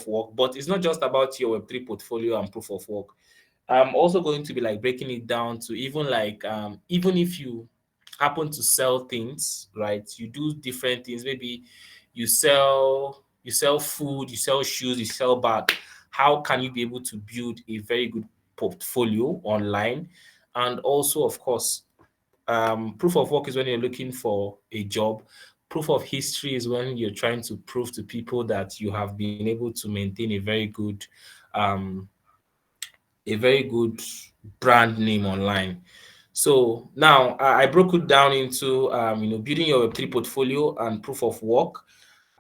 work, but it's not just about your Web3 portfolio and proof of work. I'm also going to be like breaking it down to even like even if you happen to sell things, right? You do different things. Maybe you sell food, you sell shoes, you sell bag. How can you be able to build a very good portfolio online? And also, of course, proof of work is when you're looking for a job. Proof of history is when you're trying to prove to people that you have been able to maintain um, a very good brand name online. So now I broke it down into building your Web3 portfolio and proof of work,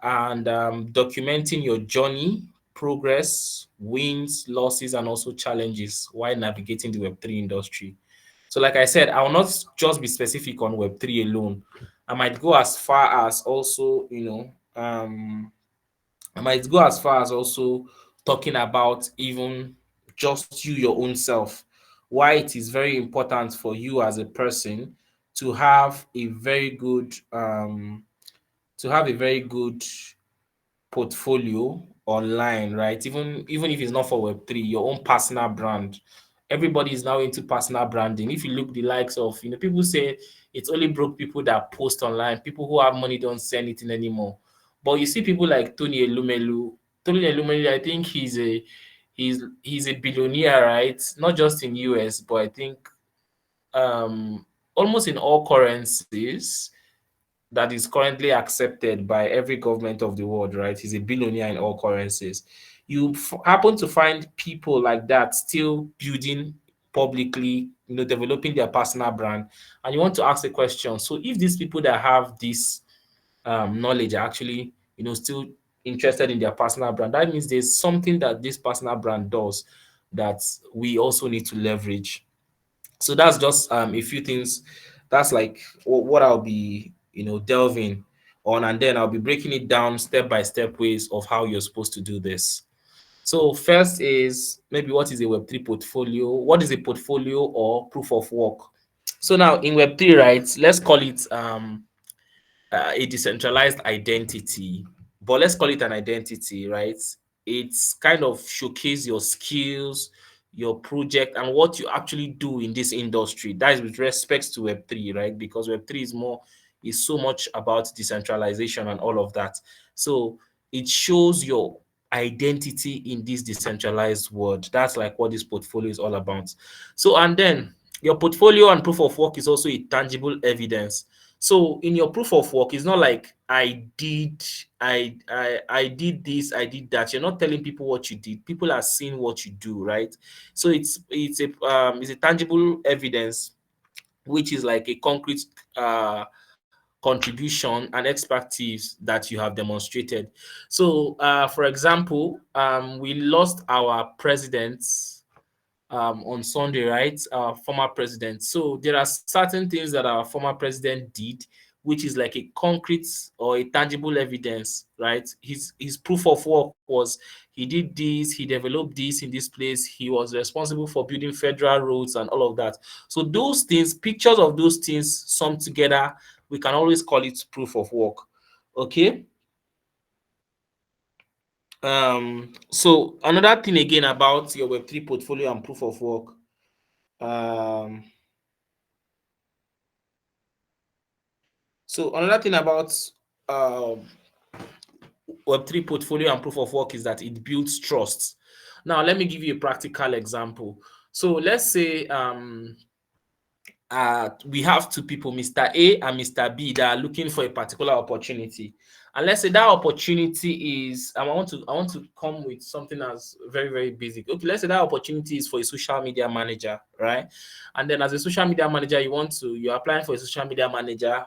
and documenting your journey, progress, wins, losses, and also challenges while navigating the Web3 industry. So, like I said, I will not just be specific on Web3 alone. I might go as far as also, I might go as far as also talking about even just you, your own self, why it is very important for you as a person to have a very good portfolio online, right? Even if it's not for Web3, your own personal brand. Everybody is now into personal branding. If you look the likes of, people say it's only broke people that post online. People who have money don't say anything anymore. But you see people like Tony Elumelu. Tony Elumelu, I think he's a billionaire, right? Not just in US, but I think um almost in all currencies that is currently accepted by every government of the world, right? He's a billionaire in all currencies. You happen to find people like that still building publicly, developing their personal brand, and you want to ask a question. So, if these people that have this knowledge are actually, still interested in their personal brand, that means there's something that this personal brand does that we also need to leverage. So that's just a few things. That's like what I'll be delving on, and then I'll be breaking it down step by step ways of how you're supposed to do this. So first is maybe what is a Web3 portfolio? What is a portfolio or proof of work? So now in Web3, right, let's call it a decentralized identity, but let's call it an identity, right? It's kind of showcase your skills, your project, and what you actually do in this industry. That is with respect to Web3, right? Because Web3 is so much about decentralization and all of that. So it shows your identity in this decentralized world. That's like what this portfolio is all about. So, and then your portfolio and proof of work is also a tangible evidence. So in your proof of work, it's not like I did this, I did that. You're not telling people what you did. People are seeing what you do, right? So it's a tangible evidence, which is like a concrete uh contribution and expertise that you have demonstrated. So for example, we lost our president on Sunday, right? Our former president. So there are certain things that our former president did, which is like a concrete or a tangible evidence, right? His proof of work was he did this, he developed this in this place, he was responsible for building federal roads and all of that. So those things, pictures of those things summed together, we can always call it proof of work. Okay. So another thing again about your Web3 portfolio and proof of work. Um, so another thing about um, Web3 portfolio and proof of work is that it builds trust. Now, let me give you a practical example. So let's say we have two people, Mr. A and Mr. B, that are looking for a particular opportunity. And let's say that opportunity is, I want to come with something that's very, very basic. Okay, let's say that opportunity is for a social media manager, right? And then as a social media manager, you're applying for a social media manager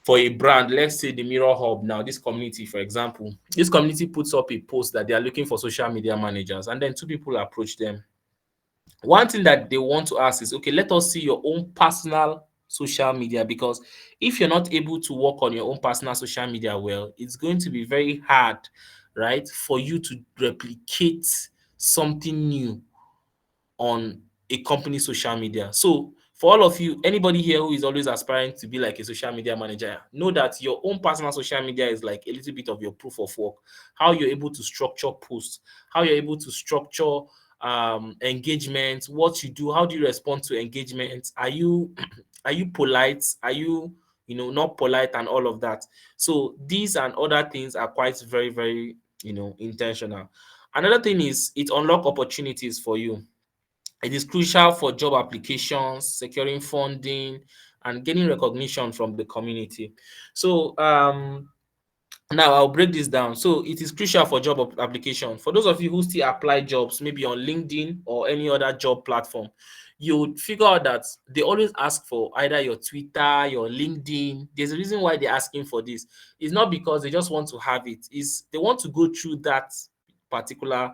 for a brand. Let's say the Mirror Hub. Now, this community, for example, this community puts up a post that they are looking for social media managers, and then two people approach them. One thing that they want to ask is, okay, let us see your own personal social media, because if you're not able to work on your own personal social media well, it's going to be very hard, right, for you to replicate something new on a company social media. So For all of you, anybody here who is always aspiring to be like a social media manager, know that your own personal social media is like a little bit of your proof of work. How you're able to structure posts, how you're able to structure engagement, what you do, how do you respond to engagement? Are you are you polite? Are you not polite and all of that? So these and other things are quite very, very intentional. Another thing is it unlock opportunities for you. It is crucial for job applications, securing funding, and gaining recognition from the community. So now I'll break this down. So it is crucial for job application. For those of you who still apply jobs, maybe on LinkedIn or any other job platform, you would figure out that they always ask for either your Twitter, your LinkedIn. There's a reason why they're asking for this. It's not because they just want to have it. It's they want to go through that particular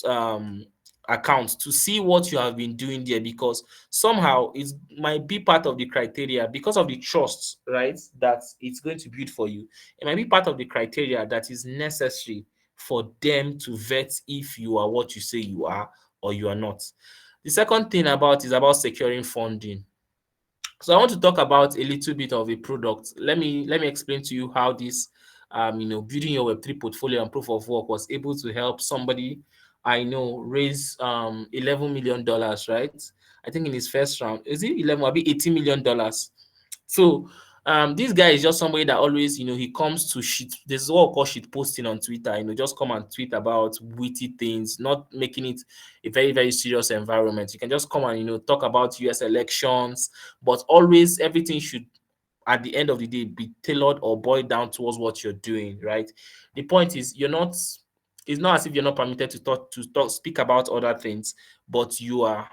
um account to see what you have been doing there, because somehow it might be part of the criteria because of the trust, right, that it's going to build for you. It might be part of the criteria that is necessary for them to vet if you are what you say you are or you are not. The second thing about is about securing funding. So I want to talk about a little bit of a product. Let me explain to you how this building your Web3 portfolio and proof of work was able to help somebody I know raise $11 million, right? I think in his first round. Is it 11 or be $18 million? So this guy is just somebody that always, he comes to shit. There's what we call shit posting on Twitter. Just come and tweet about witty things, not making it a very, very serious environment. You can just come and talk about US elections, but always everything should at the end of the day be tailored or boiled down towards what you're doing, right? The point is you're not it's not as if you're not permitted to speak about other things, but you are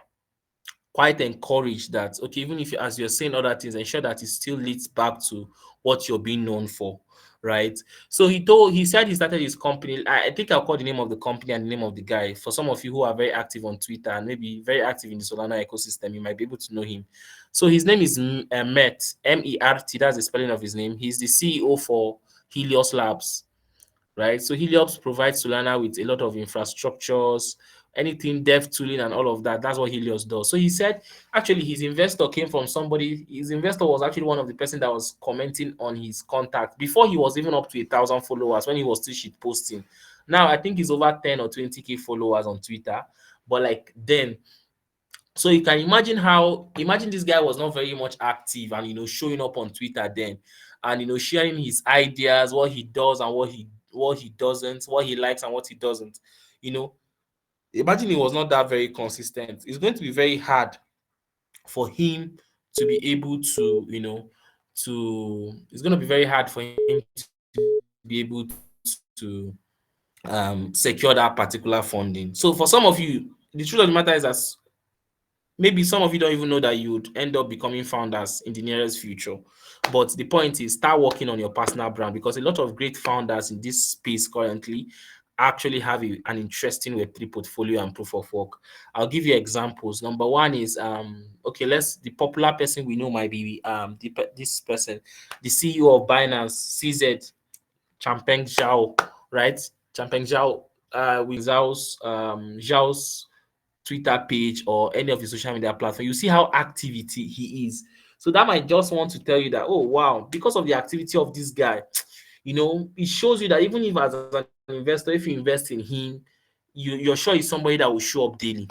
quite encouraged that okay, even if as you're saying other things, ensure that it still leads back to what you're being known for, right? So he said he started his company. I think I'll call the name of the company and the name of the guy. For some of you who are very active on Twitter and maybe very active in the Solana ecosystem, you might be able to know him. So his name is Mert, Mert. That's the spelling of his name. He's the CEO for Helios Labs, right? So Helios provides Solana with a lot of infrastructures, anything dev tooling and all of that. That's what Helios does. So he said actually his investor came from somebody. His investor was actually one of the person that was commenting on his contact before he was even up to 1,000 followers when he was still shit posting. Now I think he's over 10 or 20K followers on Twitter. But like then, so you can imagine this guy was not very much active and showing up on Twitter then, and sharing his ideas, what he does and what he doesn't, what he likes and what he doesn't. You know, imagine he was not that very consistent. It's going to be very hard for him to be able to, it's going to be very hard for him to be able to secure that particular funding. So for some of you, the truth of the matter is that maybe some of you don't even know that you would end up becoming founders in the nearest future. But the point is, start working on your personal brand, because a lot of great founders in this space currently actually have an interesting Web3 portfolio and proof of work. I'll give you examples. Number one is okay, the popular person we know might be this person, the CEO of Binance, CZ, Champeng Zhao, right? Champeng Zhao, with Zhao's Twitter page or any of the social media platform, you see how activity he is. So that might just want to tell you that, oh wow, because of the activity of this guy, it shows you that even if as an investor, if you invest in him, you're sure he's somebody that will show up daily.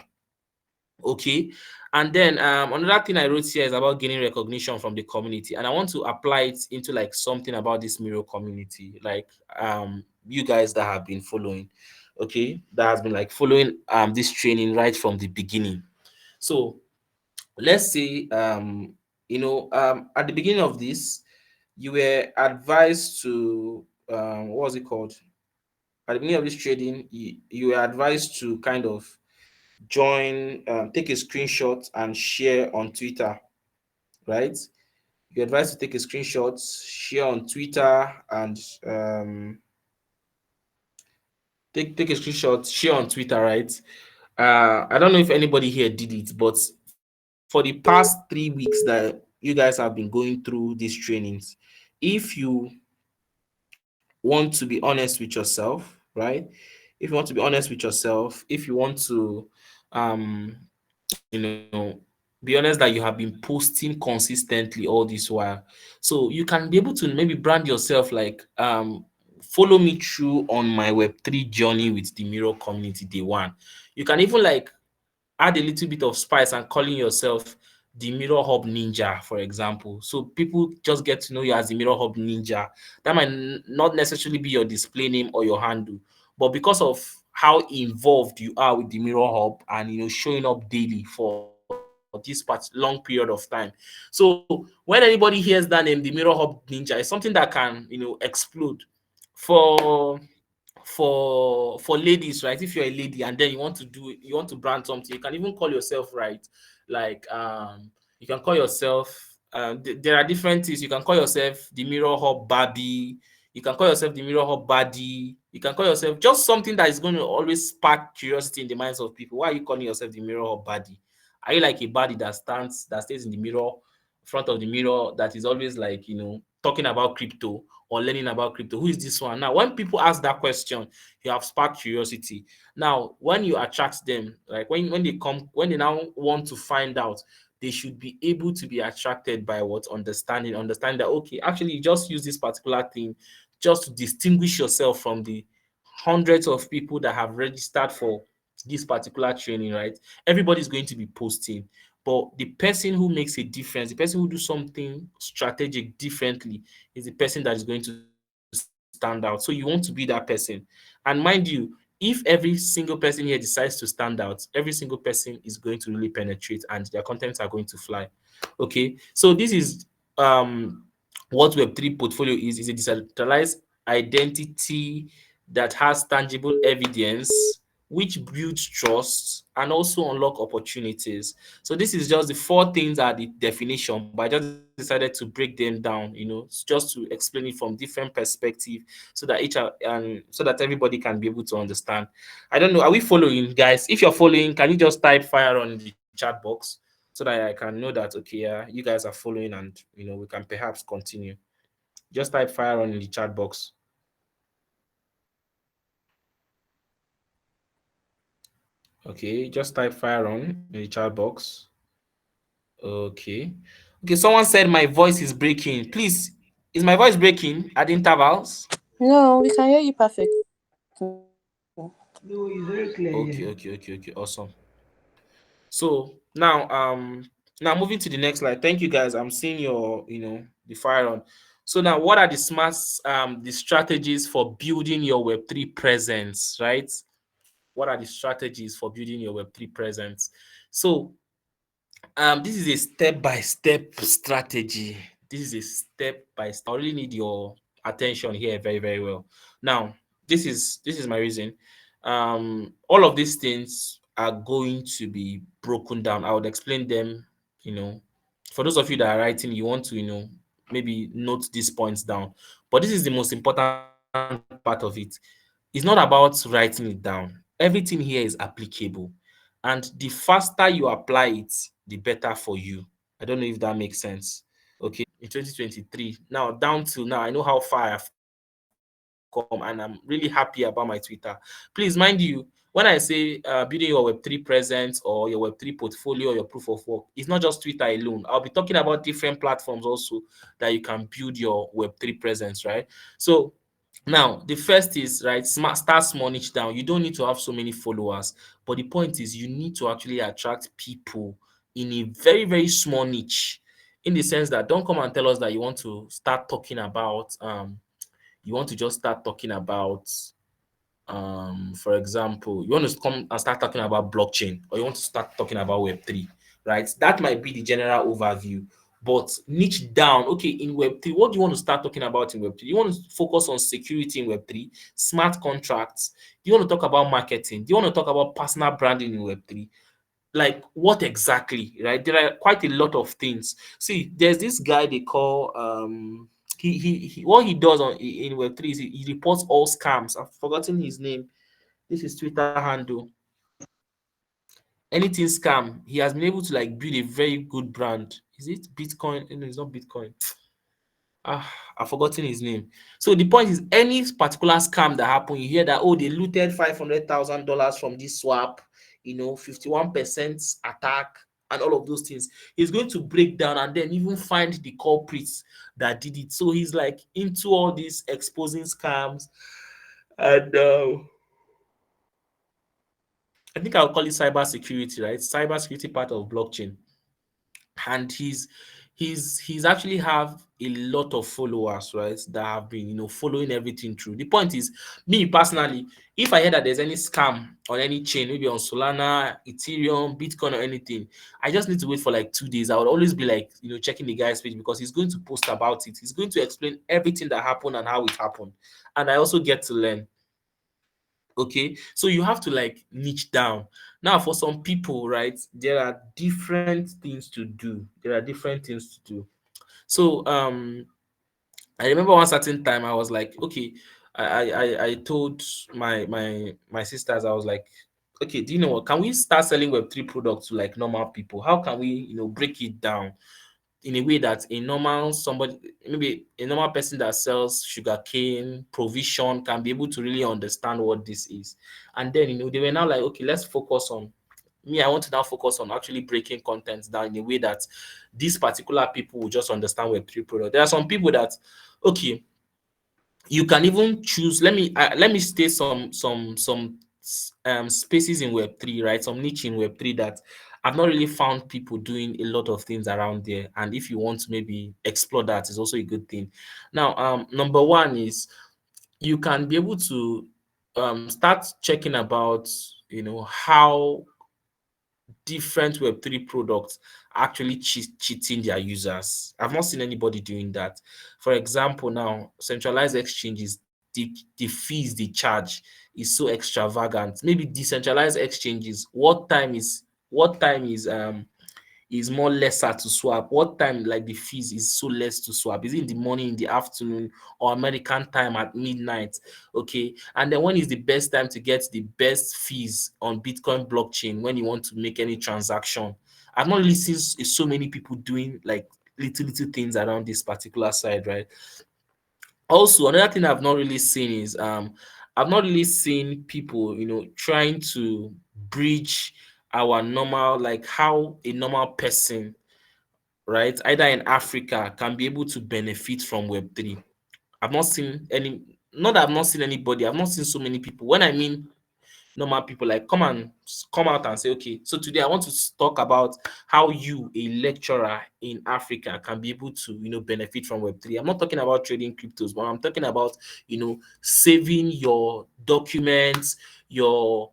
Okay. And then another thing I wrote here is about gaining recognition from the community, and I want to apply it into like something about this Miro community, like you guys that have been following, okay, that has been like following this training right from the beginning. So let's say at the beginning of this, you were advised to what was it called? At the beginning of this trading, you were advised to kind of join, take a screenshot and share on Twitter, right? You're advised to take a screenshot, share on Twitter, and take a screenshot, share on Twitter, right? I don't know if anybody here did it, but for the past 3 weeks that you guys have been going through these trainings, if you want to be honest with yourself, right? If you want to be honest with yourself, if you want to, um, be be honest that you have been posting consistently all this while. So you can be able to maybe brand yourself like follow me through on my Web3 journey with the Mirror community day one. You can even like add a little bit of spice and calling yourself the Mirror Hub Ninja, for example. So people just get to know you as the Mirror Hub Ninja. That might not necessarily be your display name or your handle, but because of how involved you are with the Mirror Hub and showing up daily for this long period of time. So when anybody hears that name, the Mirror Hub Ninja, is something that can explode for ladies, right? If you're a lady and then you want to brand something, you can even call yourself, right? Like you can call yourself there are different things. You can call yourself the Mirror Hub Barbie, you can call yourself the Mirror Hub Baddie, you can call yourself just something that is going to always spark curiosity in the minds of people. Why are you calling yourself the Mirror Hub Baddie? Are you like a baddie that stays in the mirror, front of the mirror, that is always like talking about crypto or learning about crypto? Who is this one? Now, when people ask that question, you have sparked curiosity. Now, when you attract them, like when they now want to find out, they should be able to be attracted by what? Understand that, okay, actually, you just use this particular thing just to distinguish yourself from the hundreds of people that have registered for this particular training, right? Everybody's going to be posting. But the person who makes a difference, the person who do something strategic differently, is the person that is going to stand out. So you want to be that person. And mind you, if every single person here decides to stand out, every single person is going to really penetrate and their contents are going to fly. Okay. So this is um what Web3 portfolio is a decentralized identity that has tangible evidence, which builds trust and also unlock opportunities. So this is just the four things are the definition, but I just decided to break them down, just to explain it from different perspective, so that so that everybody can be able to understand. I don't know, are we following, guys? If you're following, can you just type fire on the chat box so that I can know that, okay, yeah, you guys are following, and we can perhaps continue. Just type fire on in the chat box. Okay, just type fire on in the chat box. Okay. Okay, someone said my voice is breaking. Please, is my voice breaking at intervals? No, we can hear you perfectly. No, it's very clear Okay, here. okay, okay, okay. Awesome. So now moving to the next slide. Thank you guys. I'm seeing your, the fire on. So now what are the strategies for building your Web3 presence, right? What are the strategies for building your Web3 presence? So this is a step-by-step strategy. This is a step-by-step. I really need your attention here very, very well. Now, this is my reason. All of these things are going to be broken down. I would explain them, you know. For those of you that are writing, you want to, maybe note these points down. But this is the most important part of it. It's not about writing it down. Everything here is applicable. And the faster you apply it, the better for you. I don't know if that makes sense. Okay. In 2023. Now, down till now, I know how far I've come and I'm really happy about my Twitter. Please, mind you, when I say building your Web3 presence or your Web3 portfolio or your proof of work, it's not just Twitter alone. I'll be talking about different platforms also that you can build your Web3 presence, right? So now, the first is, right, start small, niche down. You don't need to have so many followers, but the point is you need to actually attract people in a very, very small niche. In the sense that don't come and tell us that you want to start talking about you want to just start talking about for example, you want to come and start talking about blockchain, or you want to start talking about Web3, right? That might be the general overview, but niche down. Okay, in Web3, what do you want to start talking about in Web3? You want to focus on security in Web3, smart contracts? Do you want to talk about marketing? Do you want to talk about personal branding in Web3? Like what exactly, right? There are quite a lot of things. See, there's this guy they call he what he does in Web3 is he reports all scams. I've forgotten his name. This is Twitter handle. Anything scam, he has been able to like build a very good brand. Is it Bitcoin? No, it's not Bitcoin. I've forgotten his name. So the point is, any particular scam that happen, you hear that, oh, they looted $500,000 from this swap, 51% attack. and all of those things. He's going to break down and then even find the culprits that did it. So he's like into all these exposing scams, and I think I'll call it cyber security, right? Cyber security part of blockchain. And he's actually have a lot of followers, right, that have been following everything through. The point is, me personally, if I hear that there's any scam on any chain, maybe on Solana, Ethereum, Bitcoin, or anything, I just need to wait for like 2 days. I would always be like, checking the guy's page, because he's going to post about it. He's going to explain everything that happened and how it happened, and I also get to learn. Okay, so you have to like niche down. Now, for some people, right, there are different things to do. There are different things to do. So I remember one certain time I was like, okay, I told my sisters, I was like, okay, do you know what? Can we start selling Web3 products to like normal people? How can we, break it down in a way that a normal somebody, maybe a normal person that sells sugarcane, provision, can be able to really understand what this is? And then, they were now like, okay, let's focus on me. I want to now focus on actually breaking content down in a way that these particular people will just understand Web3 product. There are some people that, okay, you can even choose. Let me state some spaces in Web3, right? Some niche in Web3 that I've not really found people doing a lot of things around there. And if you want to maybe explore that, is also a good thing. Now, number one is you can be able to start checking about how different Web3 products actually cheating their users. I've not seen anybody doing that. For example, now centralized exchanges, the fees they charge is so extravagant. Maybe decentralized exchanges, what time is more lesser to swap? What time, like, the fees is so less to swap? Is it in the morning, in the afternoon, or American time at midnight? Okay. And then when is the best time to get the best fees on Bitcoin blockchain when you want to make any transaction? I've not really seen so many people doing like little things around this particular side, right? Also, another thing I've not really seen is I've not really seen people, trying to bridge our normal, like how a normal person, right, either in Africa, can be able to benefit from Web3. I've not seen any, not that I've not seen anybody, I've not seen so many people. When I mean normal people, like, come out and say, okay, so today I want to talk about how you, a lecturer in Africa, can be able to benefit from Web3. I'm not talking about trading cryptos, but I'm talking about saving your documents, your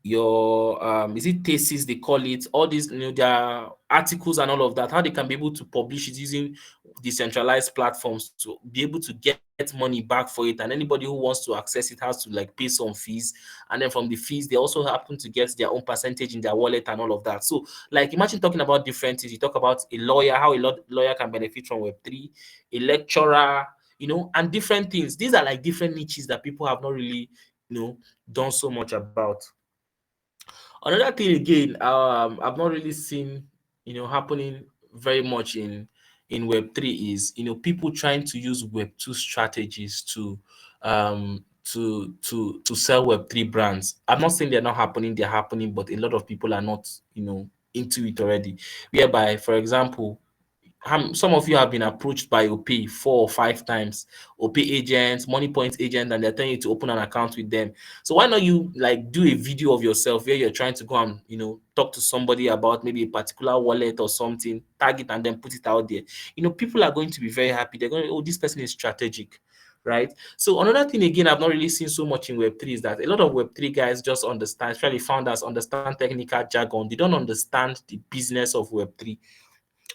is it thesis they call it, all these their articles and all of that, how they can be able to publish it using decentralized platforms to be able to get money back for it. And anybody who wants to access it has to like pay some fees, and then from the fees they also happen to get their own percentage in their wallet and all of that. So like, imagine talking about different things. You talk about a lawyer, how a lawyer can benefit from Web3, a lecturer, and different things. These are like different niches that people have not really done so much about. Another thing again, I've not really seen, happening very much in Web3 is, people trying to use Web2 strategies to sell Web3 brands. I'm not saying they're not happening; they're happening, but a lot of people are not, into it already. Whereby, for example, some of you have been approached by OP 4 or 5 times, OP agents, money point agents, and they're telling you to open an account with them. So why not you like do a video of yourself where you're trying to go and talk to somebody about maybe a particular wallet or something, tag it, and then put it out there. People are going to be very happy. They're going, oh, this person is strategic, right? So another thing again I've not really seen so much in Web3 is that a lot of Web3 guys just understand, especially founders, understand technical jargon. They don't understand the business of Web3,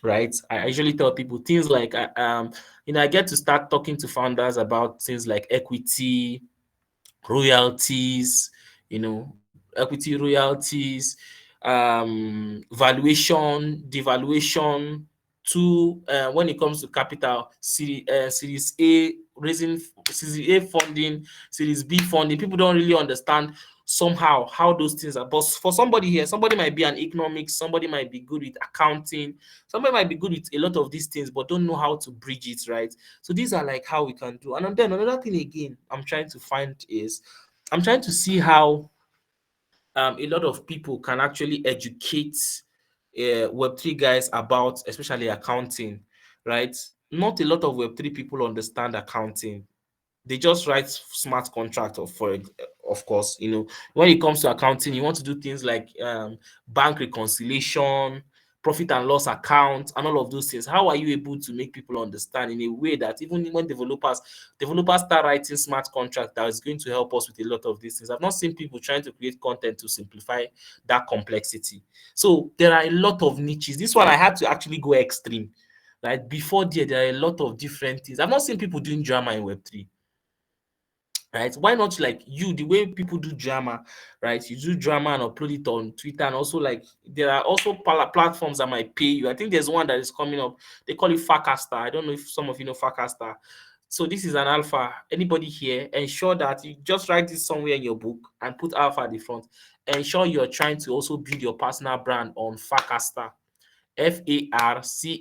right? I usually tell people things like, I get to start talking to founders about things like equity, royalties, valuation, devaluation, to when it comes to capital, Series A raising, Series A funding, Series B funding. People don't really understand somehow how those things are. But for somebody here, somebody might be an economics, somebody might be good with accounting, somebody might be good with a lot of these things, but don't know how to bridge it, right? So these are like how we can do. And then another thing again I'm trying to find is I'm trying to see how a lot of people can actually educate Web3 guys about, especially accounting, right? Not a lot of Web3 people understand accounting. They just write smart contract of course, when it comes to accounting, you want to do things like bank reconciliation, profit and loss account, and all of those things. How are you able to make people understand in a way that even when developers start writing smart contract that is going to help us with a lot of these things? I've not seen people trying to create content to simplify that complexity. So there are a lot of niches. This one I had to actually go extreme. Right before there are a lot of different things. I've not seen people doing drama in Web3. Right? Why not like you, the way people do drama, right? You do drama and upload it on Twitter, and also like there are also platforms that might pay you. I think there's one that is coming up. They call it Farcaster. I don't know if some of you know Farcaster. So this is an alpha. Anybody here, ensure that you just write this somewhere in your book and put alpha at the front. Ensure you're trying to also build your personal brand on Farcaster. Farcaster,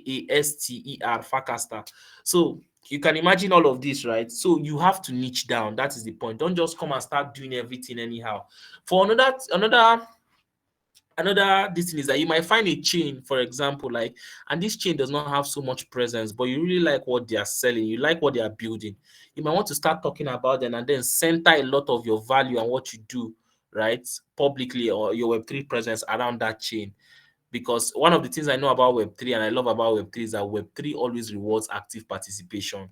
Farcaster. So you can imagine all of this, right? So you have to niche down. That is the point. Don't just come and start doing everything anyhow. For another this thing is that you might find a chain, for example, like, and this chain does not have so much presence, but you really like what they are selling, you like what they are building. You might want to start talking about them and then center a lot of your value and what you do, right, publicly, or your Web3 presence around that chain. Because one of the things I know about Web3 and I love about Web3 is that Web3 always rewards active participation.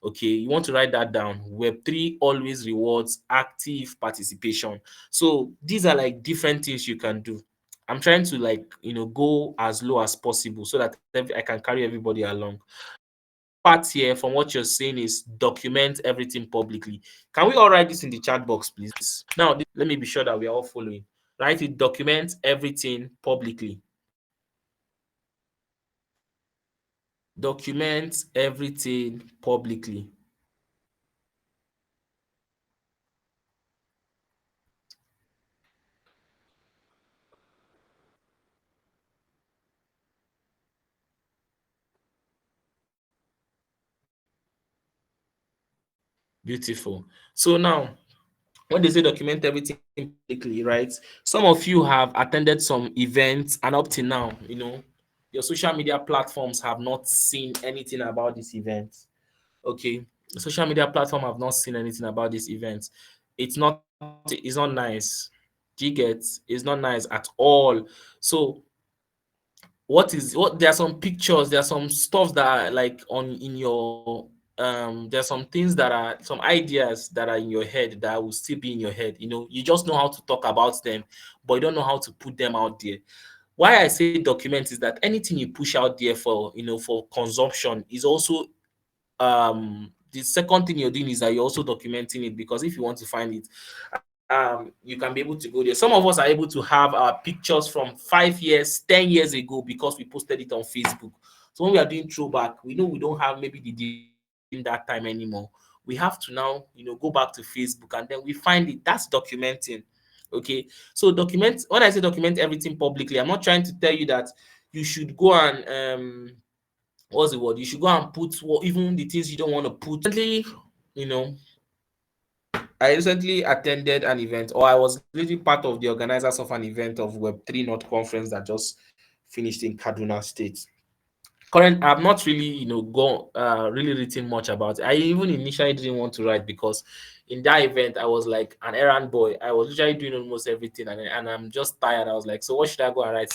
Okay, you want to write that down. Web3 always rewards active participation. So these are like different things you can do. I'm trying to like, go as low as possible so that I can carry everybody along. Part here from what you're saying is document everything publicly. Can we all write this in the chat box, please? Now, let me be sure that we are all following. Write it, document everything publicly. Document everything publicly. Beautiful. So now, when they say document everything publicly, right? Some of you have attended some events, and up to now, your social media platforms have not seen anything about this event. Okay, the social media platform have not seen anything about this event. It's not nice. Do you get? It's not nice at all. So there are some pictures, there are some stuff that are like on in your there are some things that are some ideas that are in your head that will still be in your head. You just know how to talk about them, but you don't know how to put them out there. Why I say document is that anything you push out there for consumption is also the second thing you're doing is that you're also documenting it, because if you want to find it, you can be able to go there. Some of us are able to have our pictures from 5 years, 10 years ago because we posted it on Facebook. So when we are doing throwback, we know we don't have maybe the in that time anymore. We have to now, go back to Facebook and then we find it. That's documenting. Okay. So document, when I say document everything publicly, I'm not trying to tell you that you should go and what's the word? You should go and put even the things you don't want to put. You know, I recently attended an event, or I was really part of the organizers of an event of Web3 North Conference that just finished in Kaduna State. I've not really, gone really written much about it. I even initially didn't want to write because in that event I was like an errand boy. I was literally doing almost everything, and I'm just tired. I was like, so what should I go and write?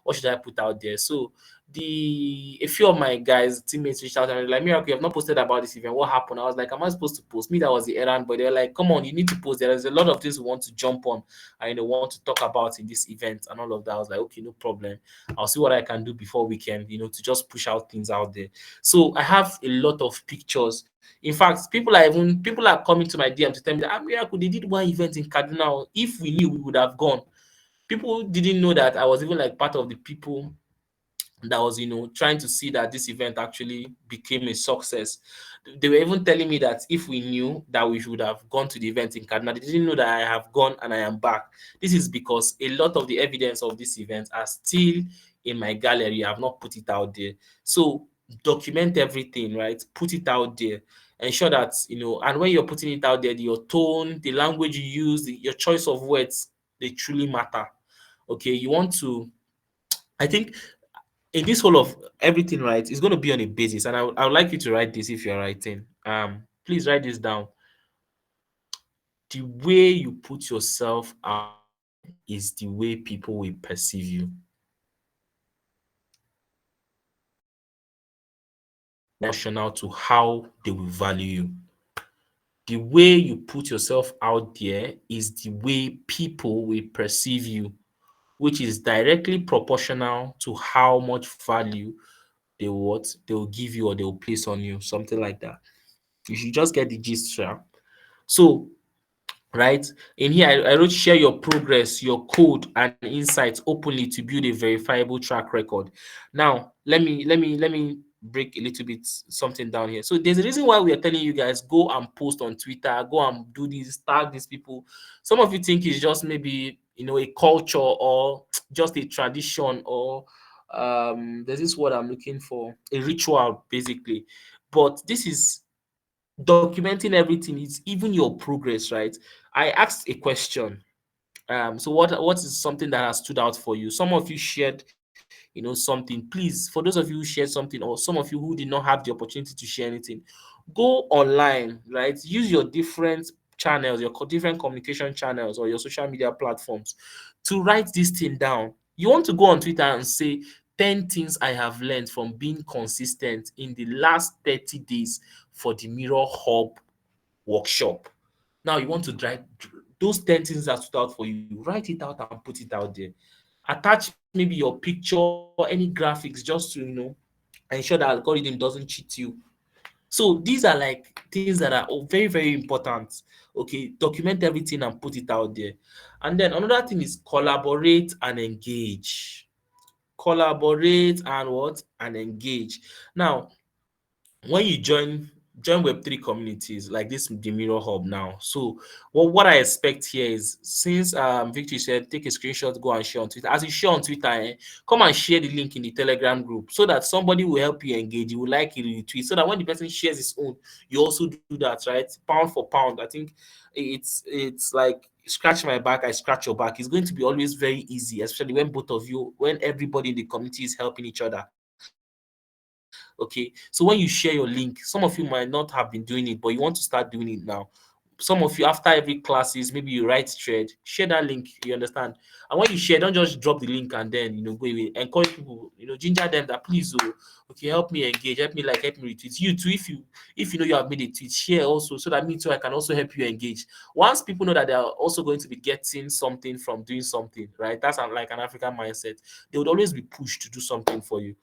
What should I put out there? So a few of my guys, teammates reached out and were like, Miracle, you have not posted about this event. What happened? I was like, am I supposed to post? Me, that was the errand boy. They're like, come on, you need to post. There's a lot of things we want to jump on and want to talk about in this event and all of that. I was like, okay, no problem. I'll see what I can do before weekend, to just push out things out there. So I have a lot of pictures. In fact, people are coming to my DM to tell me that Miracle, they did one event in Kaduna. If we knew, we would have gone. People didn't know that I was even like part of the people that was, trying to see that this event actually became a success. They were even telling me that if we knew that we should have gone to the event in Kaduna, they didn't know that I have gone and I am back. This is because a lot of the evidence of this event are still in my gallery. I have not put it out there. So document everything, right? Put it out there. Ensure that, and when you're putting it out there, your tone, the language you use, your choice of words they truly matter. Okay, you want to, I think in this whole of everything, right, it's going to be on a basis. And I would like you to write this if you're writing. Please write this down. The way you put yourself out there is the way people will perceive you. Proportional to how they will value you. The way you put yourself out there is the way people will perceive you, which is directly proportional to how much value they will give you or they will place on you, something like that. You should just get the gist, sir. So, right in here, I wrote share your progress, your code, and insights openly to build a verifiable track record. Now, let me break a little bit something down here. So there's a reason why we are telling you guys go and post on Twitter, go and do this, tag these people. Some of you think it's just maybe a culture or just a tradition, or there's this word I'm looking for, a ritual basically. But this is documenting everything, is even your progress, right? I asked a question. So what is something that has stood out for you? Some of you shared, something. Please, for those of you who shared something, or some of you who did not have the opportunity to share anything, go online, right? Use your different channels, your different communication channels, or your social media platforms to write this thing down. You want to go on Twitter and say 10 things I have learned from being consistent in the last 30 days for the Mirror Hub workshop. Now you want to drive those 10 things that stood out for you, write it out and put it out there. Attach maybe your picture, any graphics, just to ensure that algorithm doesn't cheat you. So these are like things that are very, very important. Okay, document everything and put it out there. And then another thing is collaborate and engage. Collaborate and what? And engage. Now, when you join Web3 communities like this, the Mirror Hub now. So what I expect here is, since Victory said take a screenshot, go and share on Twitter. As you share on Twitter, come and share the link in the Telegram group so that somebody will help you engage. You will like it, retweet, so that when the person shares his own, you also do that, right? Pound for pound. I think it's like scratch my back, I scratch your back. It's going to be always very easy, especially when both of you, when everybody in the community is helping each other. Okay, so when you share your link, some of you might not have been doing it, but you want to start doing it now. Some of you, after every classes, maybe you write thread, share that link, you understand? And when you share, don't just drop the link and then go away. Encourage people, ginger them that please, okay, help me engage, help me like, help me retweet. You too, if you know you have made a tweet, share also, so that me too I can also help you engage. Once people know that they are also going to be getting something from doing something, right? That's like an African mindset. They would always be pushed to do something for you.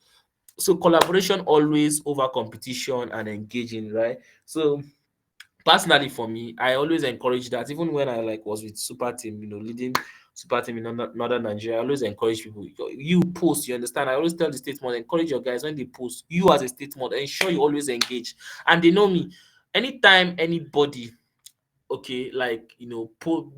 So collaboration always over competition and engaging, right? So personally for me, I always encourage that. Even when I like was with Super Team, leading Super Team in Northern Nigeria, I always encourage people. You post, you understand? I always tell the state mod, encourage your guys when they post. You as a state mod, ensure you always engage. And they know me. Anytime anybody, okay, like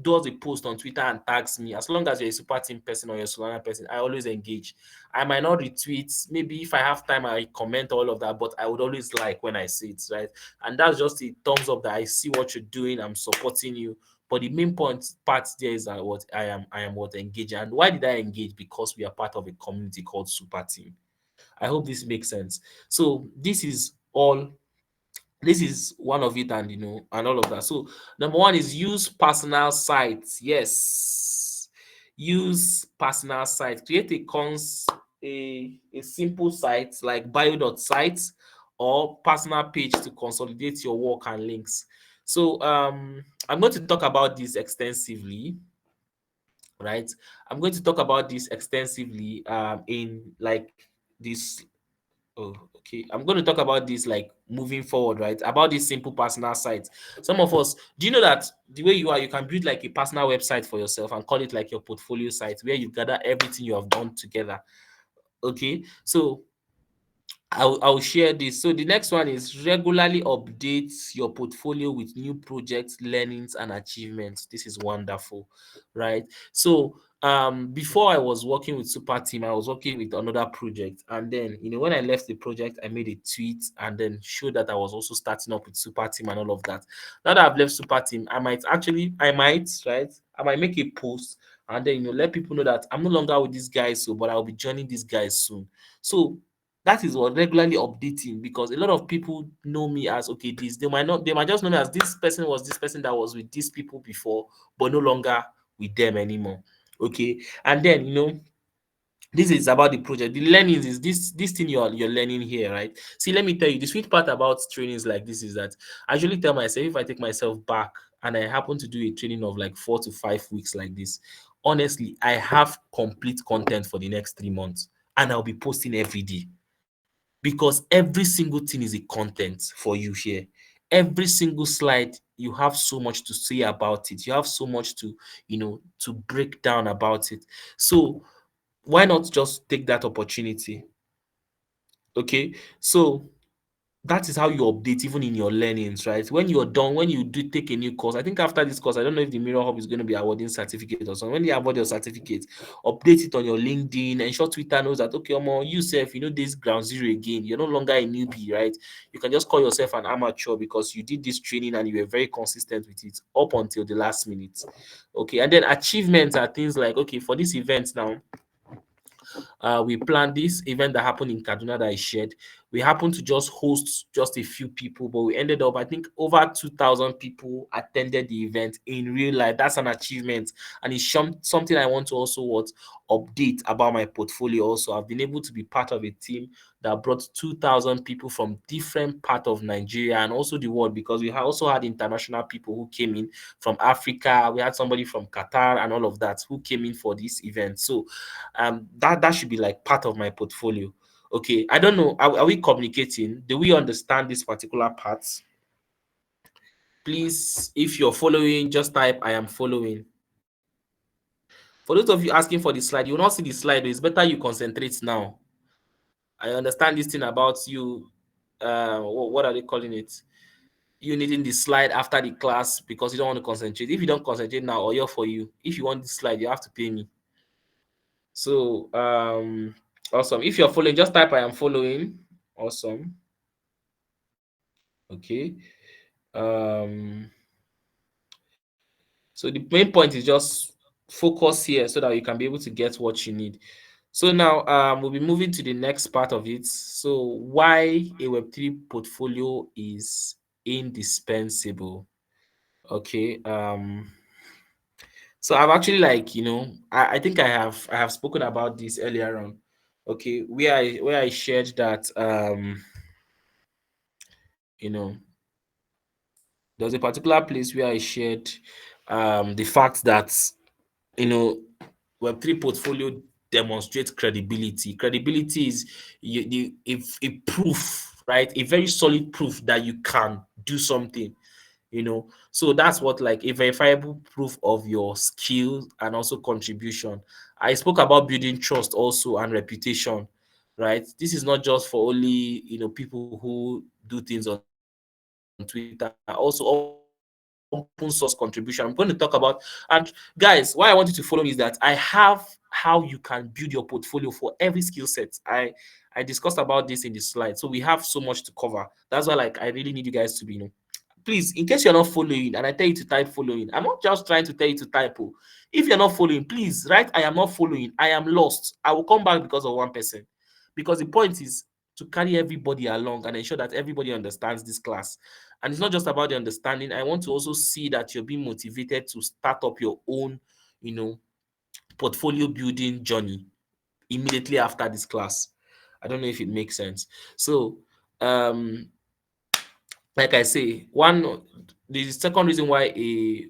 does a post on Twitter and tags me, as long as you're a Super Team person or you're a Solana person, I always engage. I might not retweet, maybe if I have time I comment all of that, but I would always like when I see it, right? And that's just a thumbs up that I see what you're doing, I'm supporting you. But the main part there is that what I am what engaging. And why did I engage? Because we are part of a community called Super Team. I hope this makes sense. So this is one of it, and and all of that. So number one is use personal sites. Yes, use personal sites. Create a simple site like bio.site or personal page to consolidate your work and links. So I'm going to talk about this extensively, right? I'm going to talk about this extensively in like this. Oh, okay. I'm going to talk about this like moving forward, right? About this simple personal site. Some of us, do you know that the way you are, you can build like a personal website for yourself and call it like your portfolio site where you gather everything you have done together. Okay. So I'll share this. So the next one is regularly update your portfolio with new projects, learnings, and achievements. This is wonderful, right? So before I was working with Super Team, I was working with another project. And then, when I left the project, I made a tweet and then showed that I was also starting up with Super Team and all of that. Now that I've left Super Team, I might, right? I might make a post and then let people know that I'm no longer with these guys, so but I'll be joining these guys soon. So that is what regularly updating, because a lot of people know me as okay, this they might not, they might just know me as this person was this person that was with these people before, but no longer with them anymore. Okay, and then this is about the project. The learnings is this thing you're learning here, right? See, let me tell you, the sweet part about trainings like this is that I usually tell myself, if I take myself back and I happen to do a training of like 4 to 5 weeks like this, honestly, I have complete content for the next 3 months, and I'll be posting every day, because every single thing is a content for you here. Every single slide, you have so much to say about it. You have so much to to break down about it. So why not just take that opportunity? Okay, so that is how you update even in your learnings, right? When you're done, when you do take a new course, I think after this course, I don't know if the Mirror Hub is going to be awarding certificate or something. When you award your certificate, update it on your LinkedIn, ensure Twitter knows that okay, you self, this ground zero again. You're no longer a newbie, right? You can just call yourself an amateur because you did this training and you were very consistent with it up until the last minute. Okay, and then achievements are things like, okay, for this event now, we planned this event that happened in Kaduna that I shared. We happened to just host just a few people, but we ended up, I think, over 2,000 people attended the event in real life. That's an achievement, and it's something I want to also update about my portfolio. Also, I've been able to be part of a team that brought 2,000 people from different part of Nigeria and also the world, because we also had international people who came in from Africa. We had somebody from Qatar and all of that who came in for this event. So that should be like part of my portfolio. Okay, I don't know, are we communicating? Do we understand this particular part? Please, if you're following, just type I am following. For those of you asking for the slide, you will not see the slide. It's better you concentrate now. I understand this thing about you, what are they calling it, you needing the slide after the class because you don't want to concentrate. If you don't concentrate now, or you're for you, if you want the slide, you have to pay me. So awesome. If you're following, just type I am following. Awesome. Okay. Um so the main point is just focus here so that you can be able to get what you need. So now we'll be moving to the next part of it. So why a Web3 portfolio is indispensable. Okay. So I've actually, like, I think I have spoken about this earlier on. Okay, where I shared that you know there was a particular place where I shared the fact that you know Web3 portfolio demonstrates credibility. Credibility is a proof, right? A very solid proof that you can do something. So that's what, like, a verifiable proof of your skill and also contribution. I spoke about building trust also and reputation, right? This is not just for only people who do things on Twitter, also open source contribution I'm going to talk about. And guys, why I want you to follow me is that I have how you can build your portfolio for every skill set. I discussed about this in the slide, so we have so much to cover. That's why, like, I really need you guys to be please, in case you're not following and I tell you to type following, I'm not just trying to tell you to type. If you're not following, please write I am not following, I am lost. I will come back because of one person. Because the point is to carry everybody along and ensure that everybody understands this class. And it's not just about the understanding. I want to also see that you're being motivated to start up your own, you know, portfolio building journey immediately after this class. I don't know if it makes sense. So, like I say, the second reason why a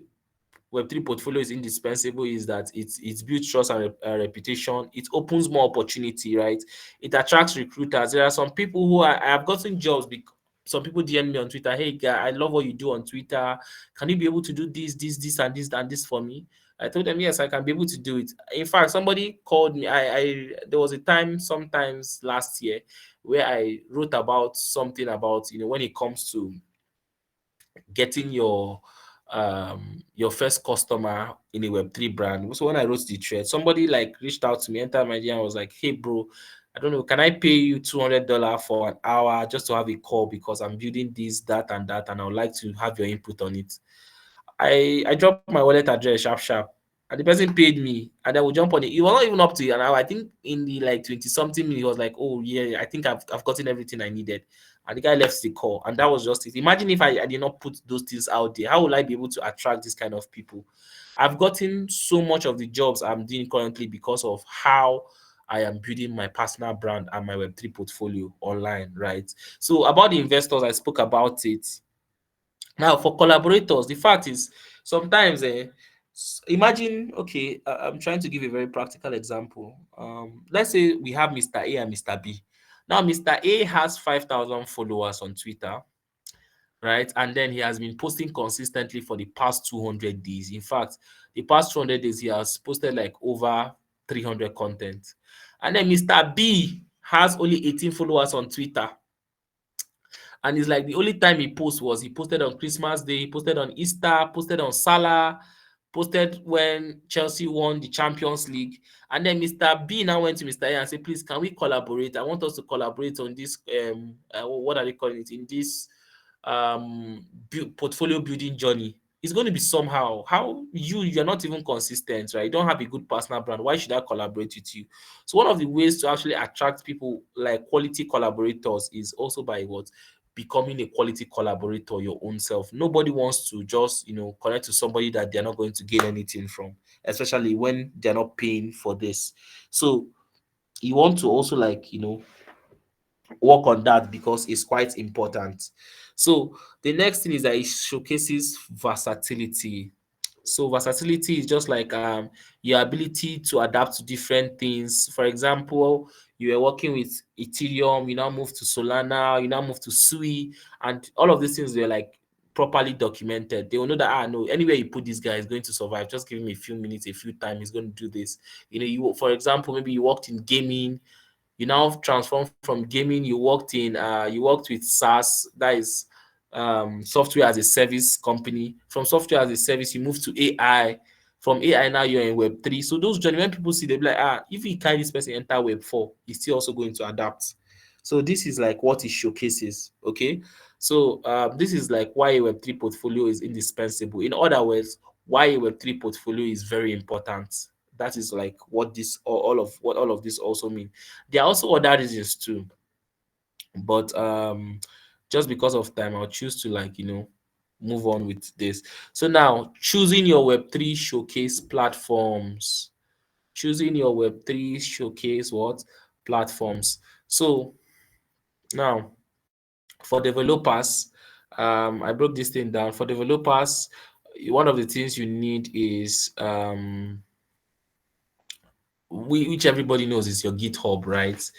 Web3 portfolio is indispensable is that it's builds trust and reputation. It opens more opportunity, right? It attracts recruiters. There are some people who I have gotten jobs because some people DM me on Twitter, hey guy, I love what you do on Twitter. Can you be able to do this, and this and this for me? I told them yes, I can be able to do it. In fact, somebody called me. I there was a time sometimes last year where I wrote about something about when it comes to getting your first customer in a Web3 brand. So when I wrote the thread, somebody like reached out to me, entered my DM, and was like, hey bro, I don't know, can I pay you $200 for an hour just to have a call because I'm building this, that, and that, and I would like to have your input on it. I dropped my wallet address sharp sharp, and the person paid me, and then we jump on it. It was not even up to an hour. I think in the like 20 something minutes, he was like, "Oh yeah, I think I've gotten everything I needed," and the guy left the call, and that was just it. Imagine if I did not put those things out there, how will I be able to attract this kind of people? I've gotten so much of the jobs I'm doing currently because of how I am building my personal brand and my Web3 portfolio online, right? So about the investors, I spoke about it. Now, for collaborators, the fact is sometimes imagine, okay, I'm trying to give a very practical example. Let's say we have Mr. A and Mr. B. Now, Mr. A has 5,000 followers on Twitter, right? And then he has been posting consistently for the past 200 days. In fact, the past 200 days, he has posted like over 300 content. And then Mr. B has only 18 followers on Twitter, and it's like the only time he posts was he posted on Christmas Day, he posted on Easter, posted on Salah, posted when Chelsea won the Champions League. And then Mr. B now went to Mr. A and said, please, can we collaborate? I want us to collaborate on this, what are they calling it? In this portfolio building journey. It's going to be somehow. How you're not even consistent, right? You don't have a good personal brand. Why should I collaborate with you? So one of the ways to actually attract people like quality collaborators is also by what? Becoming a quality collaborator your own self. Nobody wants to just connect to somebody that they're not going to gain anything from, especially when they're not paying for this. So you want to also work on that because it's quite important. So the next thing is that it showcases versatility. So versatility is just like your ability to adapt to different things. For example, you were working with Ethereum, you now move to Solana, you now move to Sui, and all of these things were like properly documented. They will know that no, anywhere you put this guy is going to survive. Just give him a few minutes, a few time, he's going to do this. You for example, maybe you worked in gaming, you now transform from gaming, you worked with SaaS, that is software as a service company. From software as a service, you move to AI. From AI now you're in Web3. So those journey, when people see, they'll be like, if you carry this person enter Web4, he's still also going to adapt. So this is like what it showcases. Okay. So this is like why a Web3 portfolio is indispensable. In other words, why a Web3 portfolio is very important. That is like what this all of this also mean. There are also other reasons too, but just because of time, I'll choose to move on with this. So now, choosing your Web3 showcase platforms. Choosing your Web3 showcase what platforms. So now, for developers, I broke this thing down. For developers, one of the things you need is which everybody knows is your GitHub, right?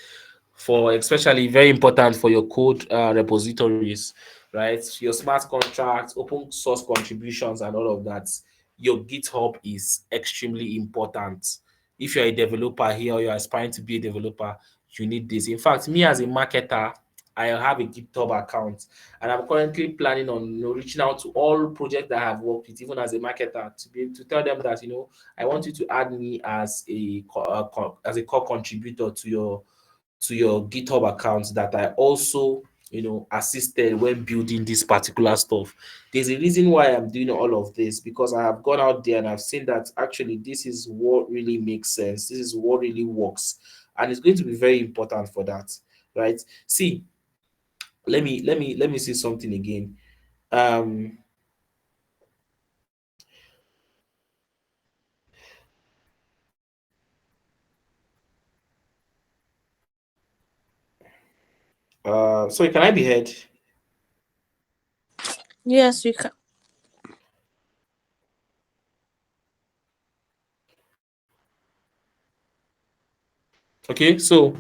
For especially very important for your code repositories, right? Your smart contracts, open source contributions, and all of that. Your GitHub is extremely important. If you're a developer here or you're aspiring to be a developer, you need this. In fact, me as a marketer, I have a GitHub account, and I'm currently planning on reaching out to all projects that I have worked with, even as a marketer, to be able to tell them that I want you to add me as as a core contributor to your GitHub account that I also assisted when building this particular stuff. There's a reason why I'm doing all of this, because I have gone out there and I've seen that actually this is what really makes sense. This is what really works, and it's going to be very important for that, right? See, let me say something again. Um sorry, can I be heard? Yes, you can. Okay, so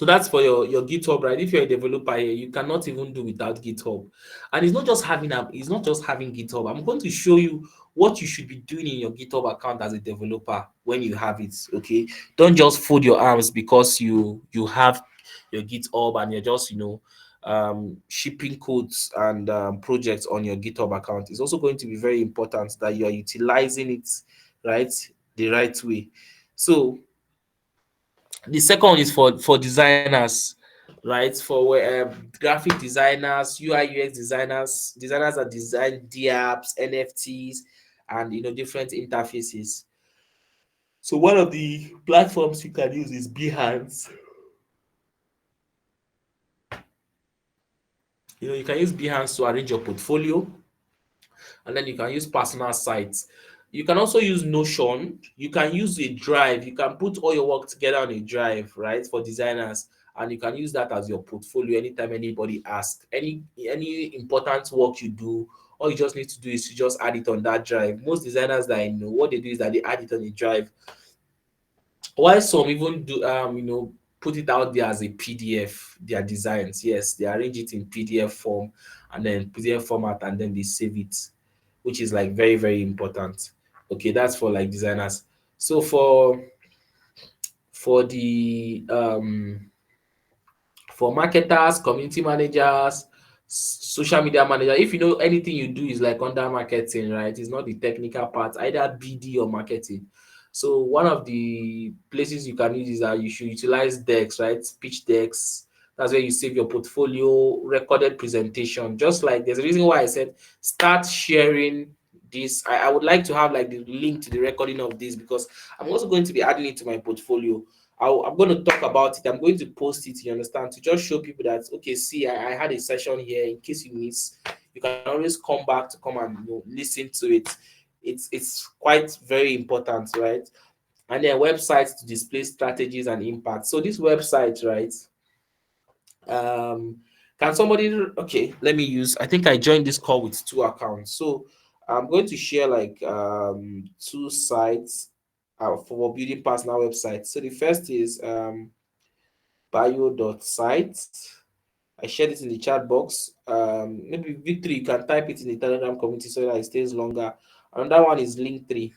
that's for your GitHub, right? If you're a developer here, you cannot even do without GitHub. And it's not just having GitHub. I'm going to show you what you should be doing in your GitHub account as a developer when you have it. Okay. Don't just fold your arms because you have your GitHub and you're just shipping codes and projects on your GitHub account. It's also going to be very important that you're utilizing it right the right way. So the second one is for designers. right? For graphic designers, UI UX designers, designers that design DApps, NFTs, and different interfaces. So one of the platforms you can use is Behance. You can use Behance to arrange your portfolio, and then you can use personal sites. You can also use Notion. You can use a drive. You can put all your work together on a drive, right, for designers, and you can use that as your portfolio anytime anybody asks. Any important work you do, all you just need to do is to just add it on that drive. Most designers that I know, what they do is that they add it on a drive. While some even do put it out there as a PDF, their designs. Yes, they arrange it in PDF form and then PDF format, and then they save it, which is like very, very important. Okay, that's for like designers. So for the for marketers, community managers, social media manager, if you know anything you do is like under marketing, right? It's not the technical part, either BD or marketing. So one of the places you can use is that you should utilize decks, right? Pitch decks. That's where you save your portfolio, recorded presentation. Just like there's a reason why I said start sharing this. I would like to have like the link to the recording of this, because I'm also going to be adding it to my portfolio. I'm going to talk about it. I'm going to post it, you understand, to just show people that, okay, see, I had a session here. In case you miss, you can always come back to come and listen to it. It's quite very important, right? And then websites to display strategies and impact. So this website, right? Um, can somebody, okay, let me use, I think I joined this call with two accounts. So I'm going to share like two sites for building personal websites. So the first is bio.site. I shared it in the chat box. Maybe Victory, you can type it in the Telegram community so that it stays longer. Another one is Link3.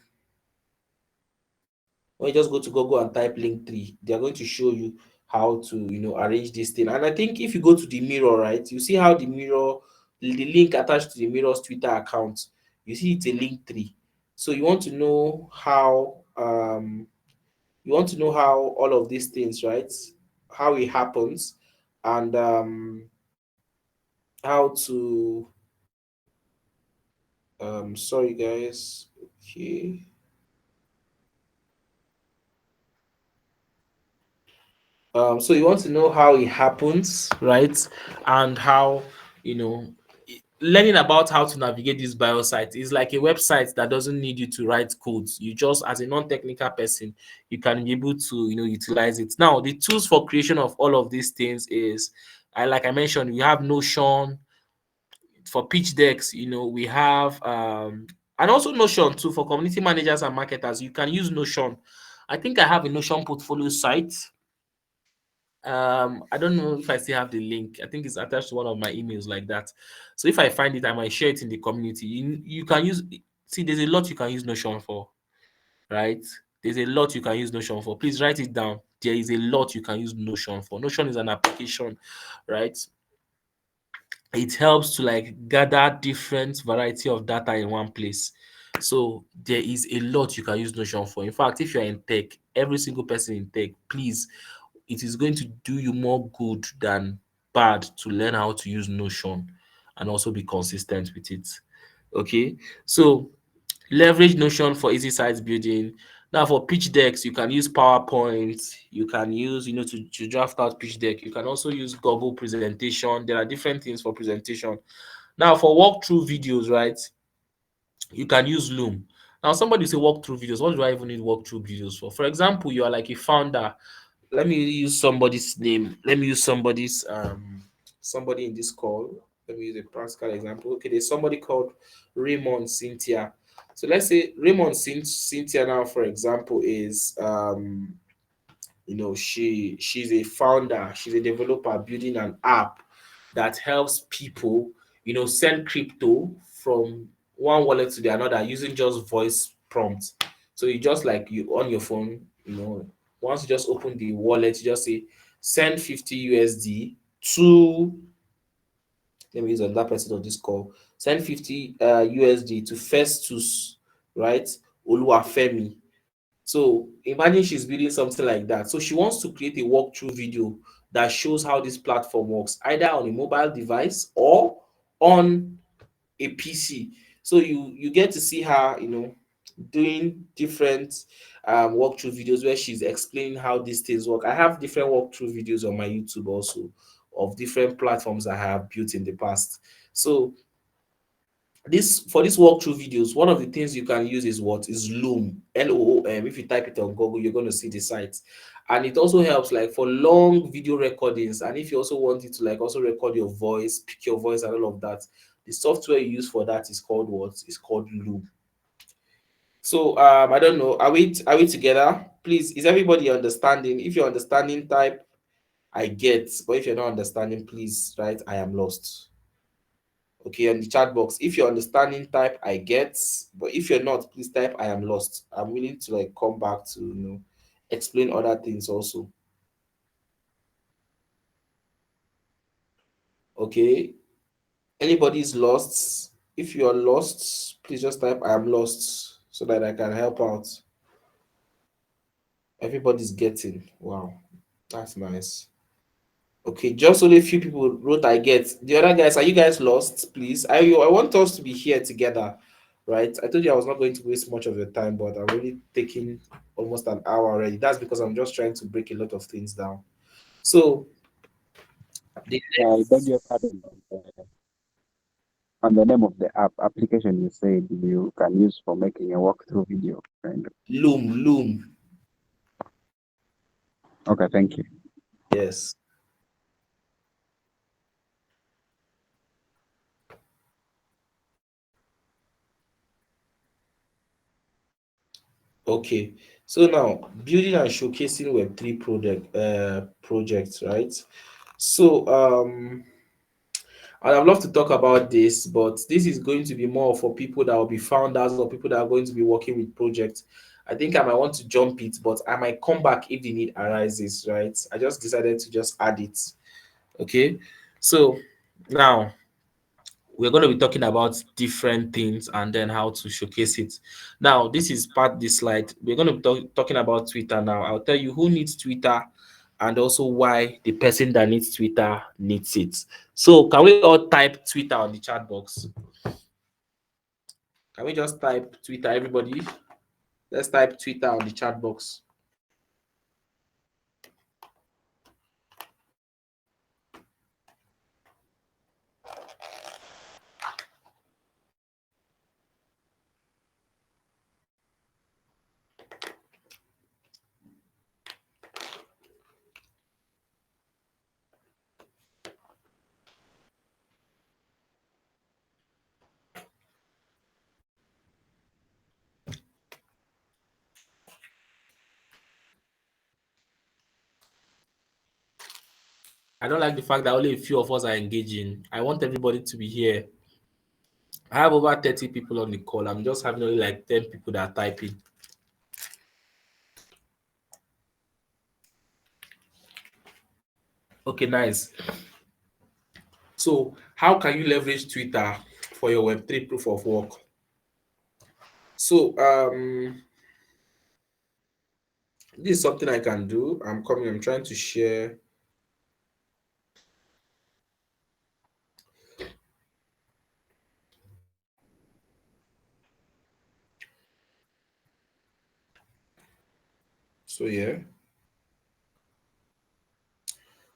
When you just go to Google and type Link3, they are going to show you how to arrange this thing. And I think if you go to the mirror, right, you see how the link attached to the mirror's Twitter account, you see it's a Link3. So you want to know how all of these things, right, how it happens, and how to sorry guys, okay. So you want to know how it happens, right? And how, you know, learning about how to navigate this bio site is like a website that doesn't need you to write codes. You just, as a non-technical person, you can be able to, utilize it. Now, the tools for creation of all of these things is, like I mentioned, we have Notion. For pitch decks, we have, and also Notion too for community managers and marketers. You can use Notion. I think I have a Notion portfolio site. I don't know if I still have the link. I think it's attached to one of my emails like that. So if I find it, I might share it in the community. You can use, see, there's a lot you can use Notion for, right? There's a lot you can use Notion for. Please write it down. There is a lot you can use Notion for. Notion is an application, right? It helps to like gather different variety of data in one place. So there is a lot you can use Notion for. In fact, if you're in tech, every single person in tech, please, it is going to do you more good than bad to learn how to use Notion and also be consistent with it. Okay, so leverage Notion for easy site building. Now for pitch decks, you can use PowerPoint, you can use, to draft out pitch deck. You can also use Google presentation. There are different things for presentation. Now for walkthrough videos, right? You can use Loom. Now somebody say walkthrough videos. What do I even need walkthrough videos for? For example, you are like a founder. Let me use somebody's name. Let me use somebody in this call. Let me use a practical example. Okay, there's somebody called Raymond Cynthia. So let's say Raymond Cynthia now, for example, is she's a founder, she's a developer building an app that helps people, send crypto from one wallet to the another using just voice prompts. So you just like you on your phone, once you just open the wallet, you just say send 50 USD to, let me use another person on this call, send 50 USD to Festus, right? Oluwafemi. So imagine she's building something like that. So she wants to create a walkthrough video that shows how this platform works, either on a mobile device or on a PC. So you get to see her, doing different walkthrough videos where she's explaining how these things work. I have different walkthrough videos on my YouTube also of different platforms I have built in the past. So this for these walkthrough videos, one of the things you can use is what is Loom, Loom. If you type it on Google, you're going to see the site, and it also helps like for long video recordings. And if you also want it to like also record your voice, pick your voice, and all of that, the software you use for that is called what? Is called Loom. So I don't know. Are we together? Please, is everybody understanding? If you're understanding, type I get. But if you're not understanding, please write I am lost. Okay, on the chat box. If you're understanding, type I get. But if you're not, please type I am lost. I'm willing to like come back to explain other things also. Okay. Anybody's lost. If you are lost, please just type I am lost so that I can help out. Everybody's getting. Wow, that's nice. Okay, just only a few people wrote I get. The other guys, are you guys lost? Please. I want us to be here together, right? I told you I was not going to waste much of your time, but I'm already taking almost an hour already. That's because I'm just trying to break a lot of things down. So the I beg next your pardon. On the name of the application you said you can use for making a walkthrough video. Kind of. Loom. Okay, thank you. Yes. Okay. So now building and showcasing Web3 projects, right? So and I'd love to talk about this, but this is going to be more for people that will be founders or people that are going to be working with projects. I think I might want to jump it, but I might come back if the need arises, right? I just decided to just add it. Okay. So now we're going to be talking about different things and then how to showcase it. Now, this is part this slide. We're going to be talking about Twitter now. I'll tell you who needs Twitter and also why the person that needs Twitter needs it. So, can we all type Twitter on the chat box? Can we just type Twitter, everybody? Let's type Twitter on the chat box. I don't like the fact that only a few of us are engaging. I want everybody to be here. I have over 30 people on the call. I'm just having only like 10 people that are typing. Okay, nice. So, how can you leverage Twitter for your Web3 proof of work? So, this is something I can do. I'm trying to share. So, yeah.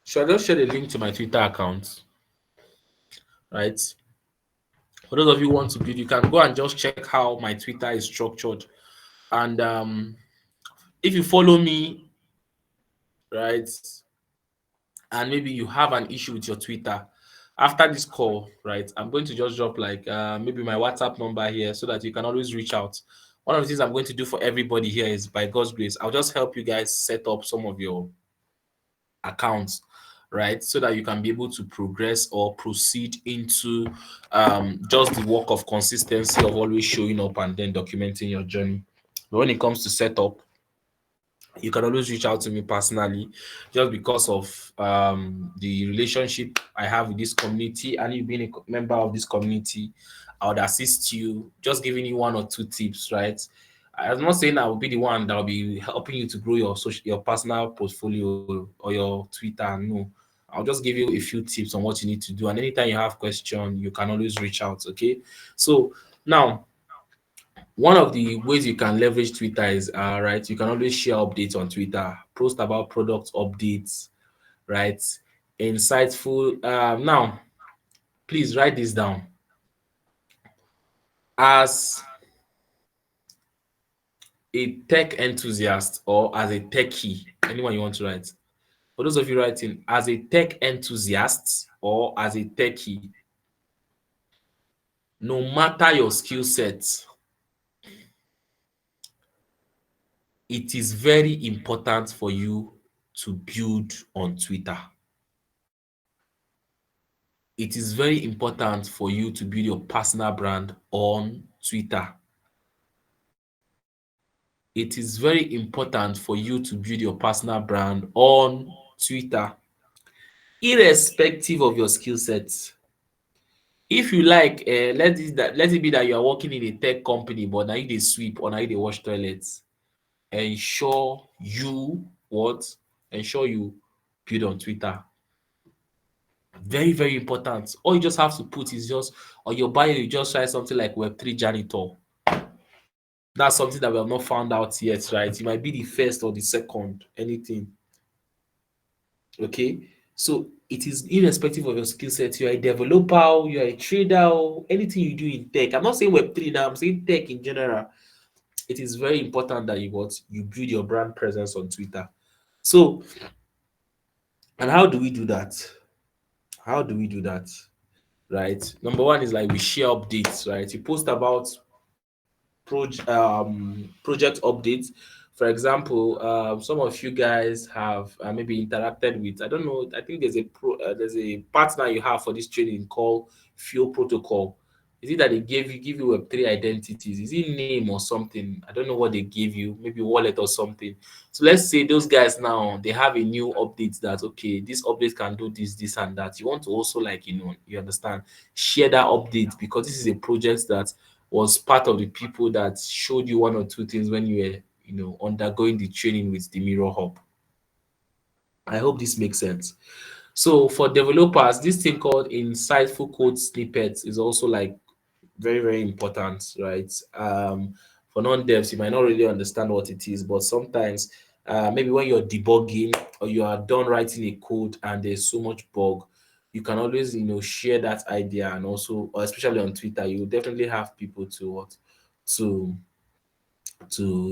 Should I just share the link to my Twitter account? Right. For those of you who want to build, you can go and just check how my Twitter is structured. And if you follow me, right, and maybe you have an issue with your Twitter, after this call, right, I'm going to just drop like maybe my WhatsApp number here so that you can always reach out. One of the things I'm going to do for everybody here is, by God's grace, I'll just help you guys set up some of your accounts, right, so that you can be able to progress or proceed into just the work of consistency of always showing up and then documenting your journey. But when it comes to setup, you can always reach out to me personally, just because of the relationship I have with this community, and you being a member of this community. I would assist you, just giving you one or two tips, right? I'm not saying I will be the one that will be helping you to grow your personal portfolio or your Twitter. No, I'll just give you a few tips on what you need to do. And anytime you have question, you can always reach out. Okay. So now, one of the ways you can leverage Twitter is right. You can always share updates on Twitter, post about product updates, right? Insightful. Now, please write this down. As a tech enthusiast or as a techie, anyone you want to write. For those of you writing, as a tech enthusiast or as a techie, no matter your skill set, it is very important for you to build on Twitter. It is very important for you to build your personal brand on Twitter. It is very important for you to build your personal brand on Twitter, irrespective of your skill set. If you like, let it be that you are working in a tech company, but now you dey sweep or now you dey wash toilets. Ensure you what? Ensure you build on Twitter. Very, very important. All you just have to put is just on your bio, you just write something like Web3 janitor. That's something that we have not found out yet, right? You might be the first or the second, anything. Okay. So it is irrespective of your skill set. You are a developer, you are a trader, anything you do in tech. I'm not saying Web3 now, I'm saying tech in general. It is very important that you build your brand presence on Twitter. So, and how do we do that? How do we do that? Right. Number one is like we share updates, right? You post about project updates. For example, some of you guys have maybe interacted with, I don't know, I think there's a partner you have for this training called Fuel Protocol. Is it that they give you Web3 identities? Is it name or something? I don't know what they gave you, maybe wallet or something. So let's say those guys now they have a new update that okay, this update can do this and that. You want to also like you understand, share that update because this is a project that was part of the people that showed you one or two things when you were undergoing the training with the Mirror Hub. I hope this makes sense. So for developers, this thing called insightful code snippets is also like very, very important, right? For non-devs, you might not really understand what it is, but sometimes maybe when you're debugging or you are done writing a code and there's so much bug, you can always share that idea, and also, or especially on Twitter, you will definitely have people to do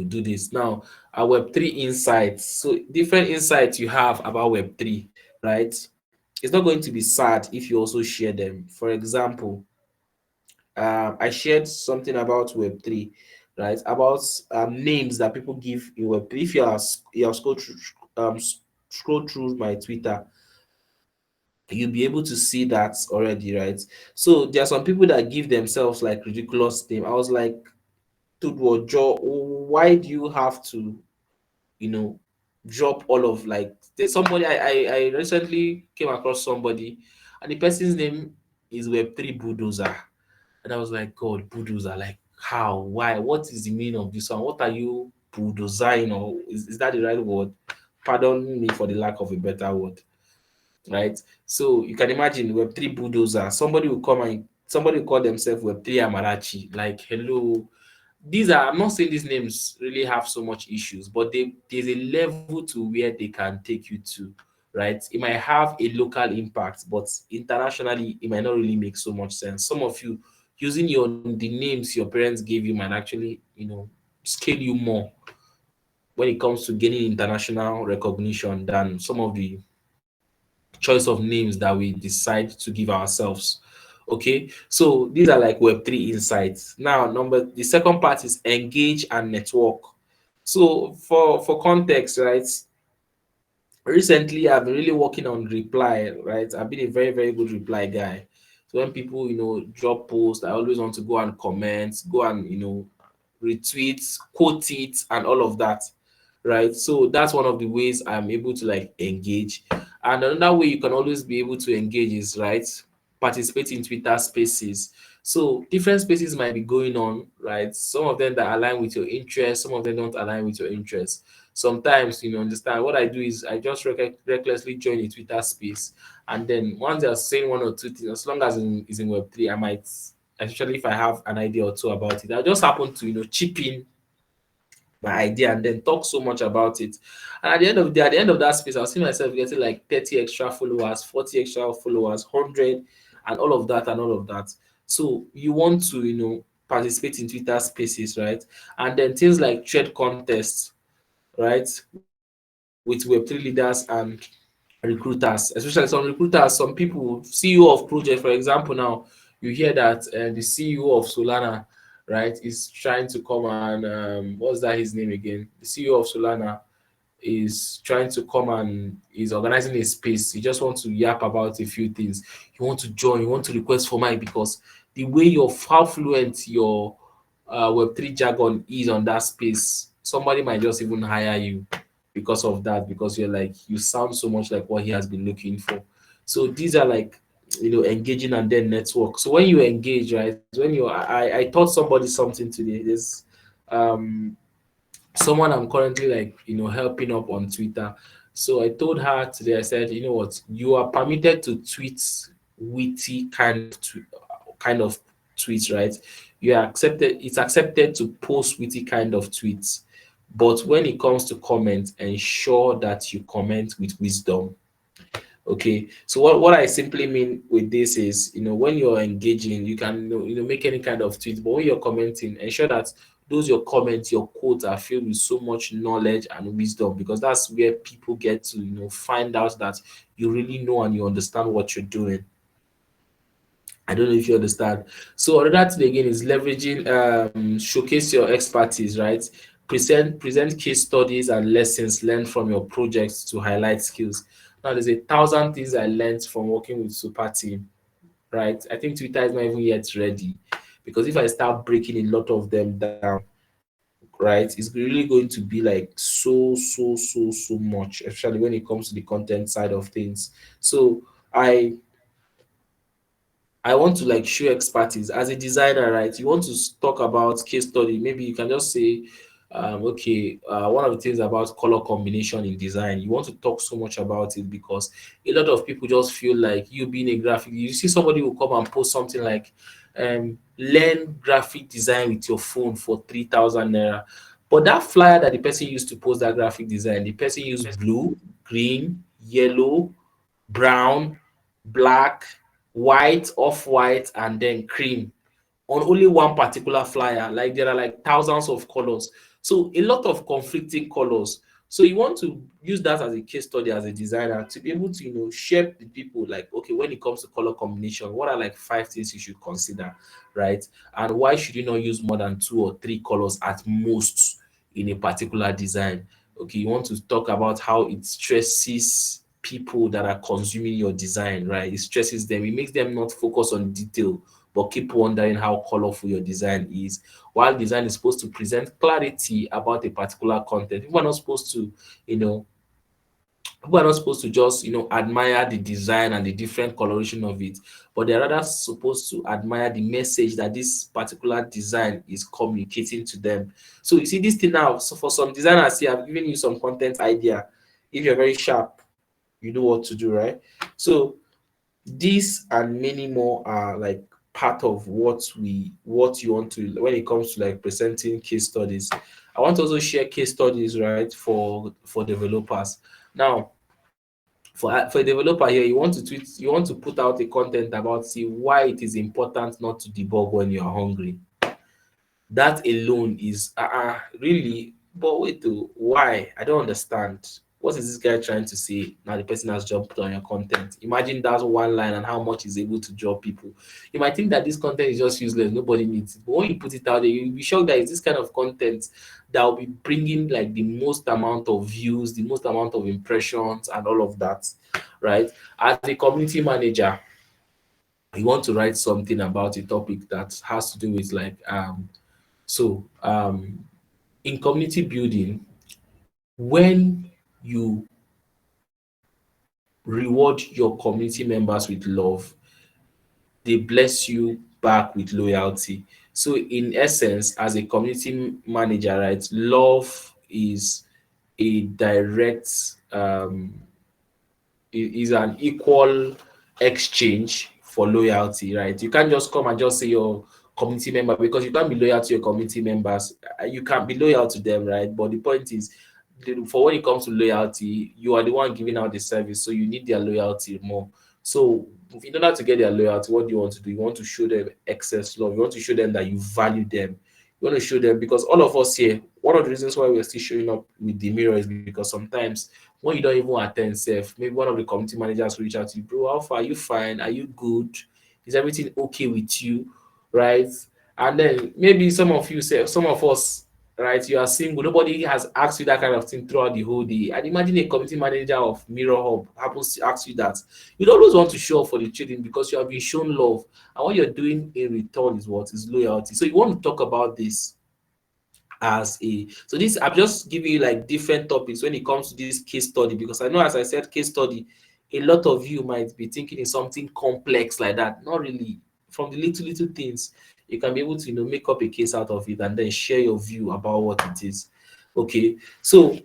this. Now, our Web3 insights. So different insights you have about Web3, right? It's not going to be sad if you also share them. For example, I shared something about Web3, right? About names that people give in Web3. If you have scroll through my Twitter, you'll be able to see that already, right? So there are some people that give themselves like ridiculous name. I was like, dude, Joe, why do you have to, you know, drop all of like there's somebody I recently came across somebody and the person's name is Web3 Bulldozer. And I was like, God, bulldozer, like how? Why? What is the meaning of this one? What are you bulldozing? Or is that the right word? Pardon me for the lack of a better word. Right? So you can imagine Web3 bulldozer. Somebody will call themselves Web3 Amarachi. Like, hello. I'm not saying these names really have so much issues, but there's a level to where they can take you to, right? It might have a local impact, but internationally, it might not really make so much sense. Some of you using the names your parents gave you might actually, scale you more when it comes to gaining international recognition than some of the choice of names that we decide to give ourselves. Okay, so these are like Web3 insights. Now, the second part is engage and network. So for context, right? Recently, I've been really working on reply, right? I've been a very, very good reply guy. So when people, drop posts, I always want to go and comment, go and, retweet, quote it, and all of that, right? So that's one of the ways I'm able to like engage. And another way you can always be able to engage is, right, participate in Twitter spaces. So different spaces might be going on, right? Some of them that align with your interests, some of them don't align with your interests. Sometimes, understand what I do is I just recklessly join a Twitter space, and then once they are saying one or two things, as long as it's in Web3, I might, especially if I have an idea or two about it, I just happen to chip in my idea and then talk so much about it. And at the end of the day, at the end of that space, I'll see myself getting like 30 extra followers, 40 extra followers, 100, and all of that and all of that. So you want to, participate in Twitter spaces, right? And then things like thread contests, right? With Web3 leaders and recruiters, especially some recruiters, some people, CEO of project, for example, now you hear that the CEO of Solana, right, is trying to come and what's that his name again? The CEO of Solana is trying to come and is organizing a space. He just wants to yap about a few things. You want to join, you want to request for mine because the way how fluent your Web3 jargon is on that space, somebody might just even hire you because of that, because you're like, you sound so much like what he has been looking for. So these are like, engaging and then network. So when you engage, right, when I taught somebody something today. There's someone I'm currently like, helping up on Twitter. So I told her today, I said, you know what, you are permitted to tweet witty kind of tweets, right? It's accepted to post witty kind of tweets. But when it comes to comment, ensure that you comment with wisdom. Okay, so what I simply mean with this is, when you're engaging, you can, make any kind of tweet, but when you're commenting, ensure that those your comments, your quotes are filled with so much knowledge and wisdom, because that's where people get to, find out that you really know and you understand what you're doing. I don't know if you understand. So another thing again is leveraging, showcase your expertise, right? Present case studies and lessons learned from your projects to highlight skills. Now, there's 1,000 things I learned from working with Super Team, right? I think Twitter is not even yet ready, because if I start breaking a lot of them down, right, it's really going to be like so much, especially when it comes to the content side of things. So I I want to like show expertise as a designer, right? You want to talk about case study. Maybe you can just say, okay, one of the things about color combination in design, you want to talk so much about it because a lot of people just feel like you being a graphic, you see somebody will come and post something like, learn graphic design with your phone for 3,000 naira. But that flyer that the person used to post that graphic design, the person used blue, green, yellow, brown, black, white, off-white, and then cream on only one particular flyer. Like there are like thousands of colors. So a lot of conflicting colors. So you want to use that as a case study as a designer to be able to, share with people like, okay, when it comes to color combination, what are like 5 things you should consider, right? And why should you not use more than 2 or 3 colors at most in a particular design? Okay, you want to talk about how it stresses people that are consuming your design, right? It stresses them. It makes them not focus on detail, but keep wondering how colorful your design is. While design is supposed to present clarity about a particular content, people are not supposed to, you know, people are not supposed to just, admire the design and the different coloration of it, but they're rather supposed to admire the message that this particular design is communicating to them. So you see this thing now. So for some designers here, I've given you some content idea. If you're very sharp, you know what to do, right? So these and many more are like part of what you want to, when it comes to like presenting case studies. I want to also share case studies, right, for developers. Now, for a developer here, you want to put out a content about, see, why it is important not to debug when you are hungry. That alone is really, but wait, though, why? I don't understand. What is this guy trying to say? Now the person has jumped on your content. Imagine that one line and how much he's able to draw people. You might think that this content is just useless, nobody needs it, but when you put it out there, you'll be shocked that it's this kind of content that will be bringing like the most amount of views, the most amount of impressions, and all of that, right? As a community manager, you want to write something about a topic that has to do with like, so, in community building, when you reward your community members with love, they bless you back with loyalty. So in essence, as a community manager, right, love is a direct is an equal exchange for loyalty, right? You can't just come and just say you're community member, because you can't be loyal to your community members. You can be loyal to them, right? But the point is, for when it comes to loyalty, you are the one giving out the service, so you need their loyalty more. So in order to get their loyalty, what do you want to do? You want to show them excess love. You want to show them that you value them. You want to show them, because all of us here, one of the reasons why we're still showing up with the mirror is because sometimes when you don't even attend self, maybe one of the community managers will reach out to you, bro, how far? Are you fine? Are you good? Is everything okay with you? Right? And then maybe some of you say, some of us, right, you are single, nobody has asked you that kind of thing throughout the whole day. And imagine a community manager of Mirror Hub happens to ask you that. You'd always want to show up for the trading because you have been shown love. And what you're doing in return is what? Is loyalty. So you want to talk about this as a, so this, I'm just giving you like different topics when it comes to this case study, because I know, as I said, case study, a lot of you might be thinking it's something complex like that. Not really. From the little things, you can be able to, make up a case out of it and then share your view about what it is. Okay, so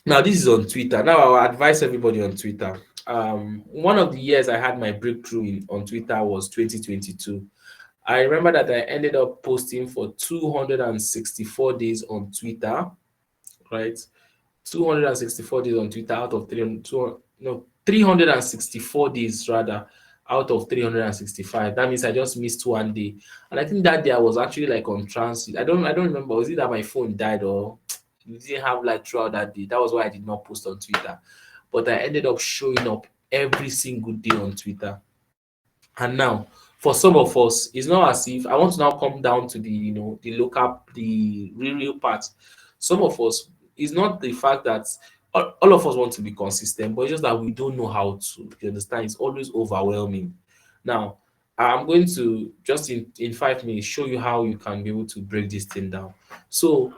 now this is on Twitter. Now I'll advise everybody on Twitter. One of the years I had my breakthrough on Twitter was 2022. I remember that I ended up posting for 264 days on Twitter, right? 264 days on Twitter out of 364 days rather out of 365. That means I just missed one day. And I think that day I was actually like on transit. I don't remember. Was it that my phone died or we didn't have light throughout that day? That was why I did not post on Twitter. But I ended up showing up every single day on Twitter. And now, for some of us, it's not as if I want to now come down to the, the local, the real part. Some of us, it's not the fact that all of us want to be consistent, but it's just that we don't know how to. You understand? It's always overwhelming. Now, I'm going to just in 5 minutes show you how you can be able to break this thing down. So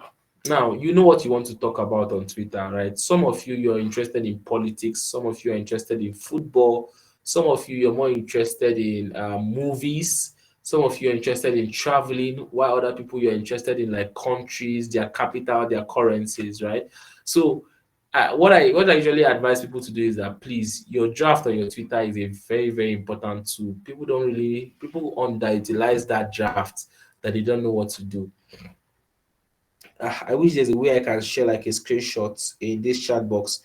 now you know what you want to talk about on Twitter, right? Some of you, you're interested in politics. Some of you are interested in football. Some of you, you're more interested in movies. Some of you are interested in traveling, while other people, you're interested in like countries, their capital, their currencies, right? So, what I usually advise people to do is that, please, your draft on your Twitter is a very, very important tool. People underutilize that draft, that they don't know what to do. I wish there's a way I can share like a screenshot in this chat box.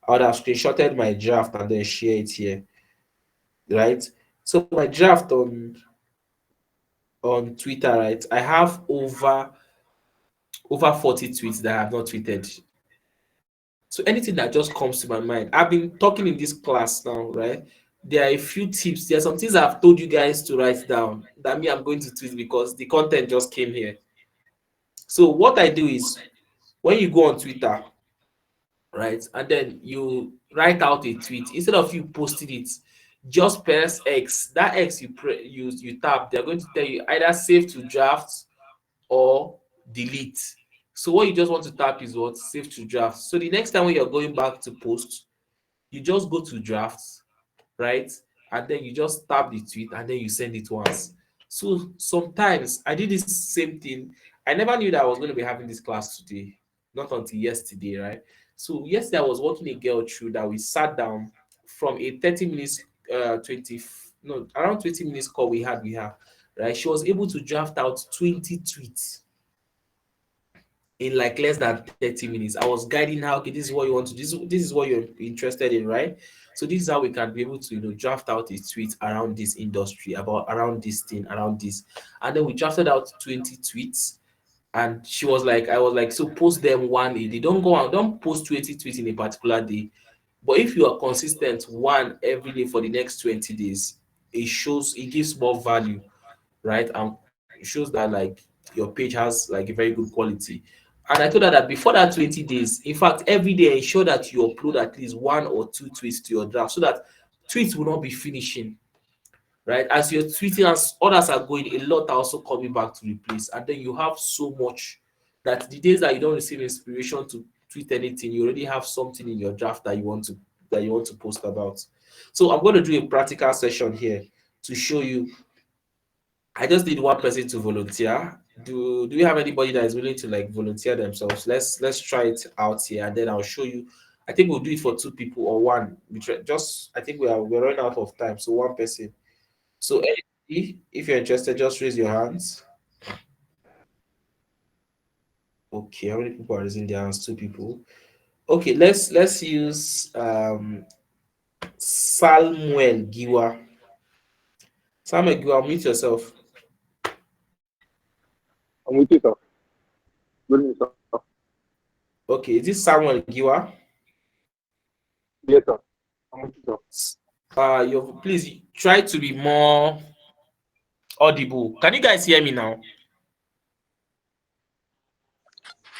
I would have screenshotted my draft and then share it here, right? So my draft on Twitter, right? I have over 40 tweets that I have not tweeted. So anything that just comes to my mind, I've been talking in this class now, right? There are a few tips. There are some things I've told you guys to write down that me I'm going to tweet because the content just came here. So what I do is, when you go on Twitter, right, and then you write out a tweet, instead of you posting it, just press X. That X you tap, they're going to tell you either save to draft or delete. So what you just want to tap is what? Save to draft. So the next time when you're going back to post, you just go to drafts, right? And then you just tap the tweet and then you send it once. So sometimes I did this same thing. I never knew that I was going to be having this class today, not until yesterday, right? So yesterday I was walking a girl through that we sat down from a 30 minutes, 20, no, around 20 minutes call we had with her, right? She was able to draft out 20 tweets in like less than 30 minutes. I was guiding her, okay, this is what you want to do, this is what you're interested in, right? So this is how we can be able to, draft out a tweet around this industry, about around this thing, around this. And then we drafted out 20 tweets. And she was like, I was like, so post them one a day. Don't go out, don't post 20 tweets in a particular day. But if you are consistent one every day for the next 20 days, it gives more value, right? And it shows that like your page has like a very good quality. And I told her that before that 20 days, in fact, every day ensure that you upload at least one or two tweets to your draft, so that tweets will not be finishing, right? As you're tweeting, as others are going, a lot are also coming back to replace. And then you have so much that the days that you don't receive inspiration to tweet anything, you already have something in your draft that you want to post about. So I'm going to do a practical session here to show you I just need one person to volunteer. Do we have anybody that is willing to like volunteer themselves? Let's try it out here, and then I'll show you. I think we'll do it for two people or one. Just I think we're running out of time, so one person. So anybody, if you're interested, just raise your hands. Okay, how many people are raising their hands? Two people. Okay, let's use Samuel Giwa. Samuel Giwa, mute yourself. I'm with you, sir. Good evening, sir. Okay, is this Samuel Giwa? Yes, sir. I'm with you, sir. You please try to be more audible. Can you guys hear me now?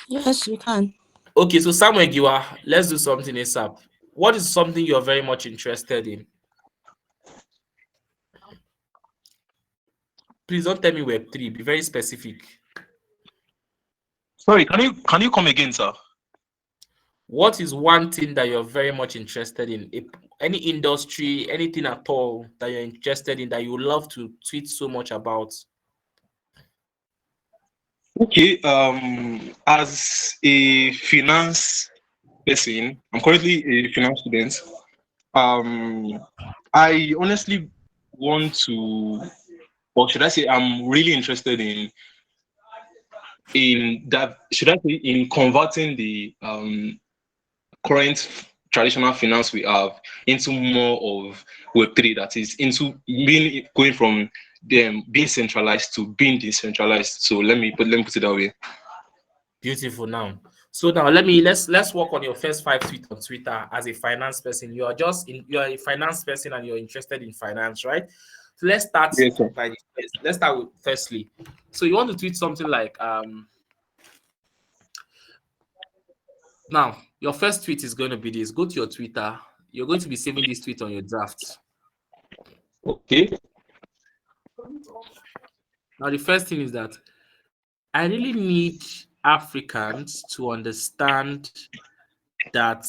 Yes, we can. Okay, so Samuel Giwa, let's do something ASAP. What is something you're very much interested in? Please don't tell me Web3. Be very specific. Sorry, can you come again, sir? What is one thing that you're very much interested in? Any industry, anything at all that you're interested in that you would love to tweet so much about? Okay. As a finance person, I'm currently a finance student. I honestly want to, or should I say, I'm really interested in that. Should I say in converting the current traditional finance we have into more of Web3, that is into being going from them being centralized to being decentralized. So let me put it that way. Beautiful. Now, so now let's work on your first 5 tweets on Twitter as a finance person. You're a finance person and you're interested in finance, right? So let's start Yes, sir. by let's start with firstly. So you want to tweet something like now your first tweet is going to be this. Go to your Twitter. You're going to be saving this tweet on your drafts. Okay. Now the first thing is that I really need Africans to understand that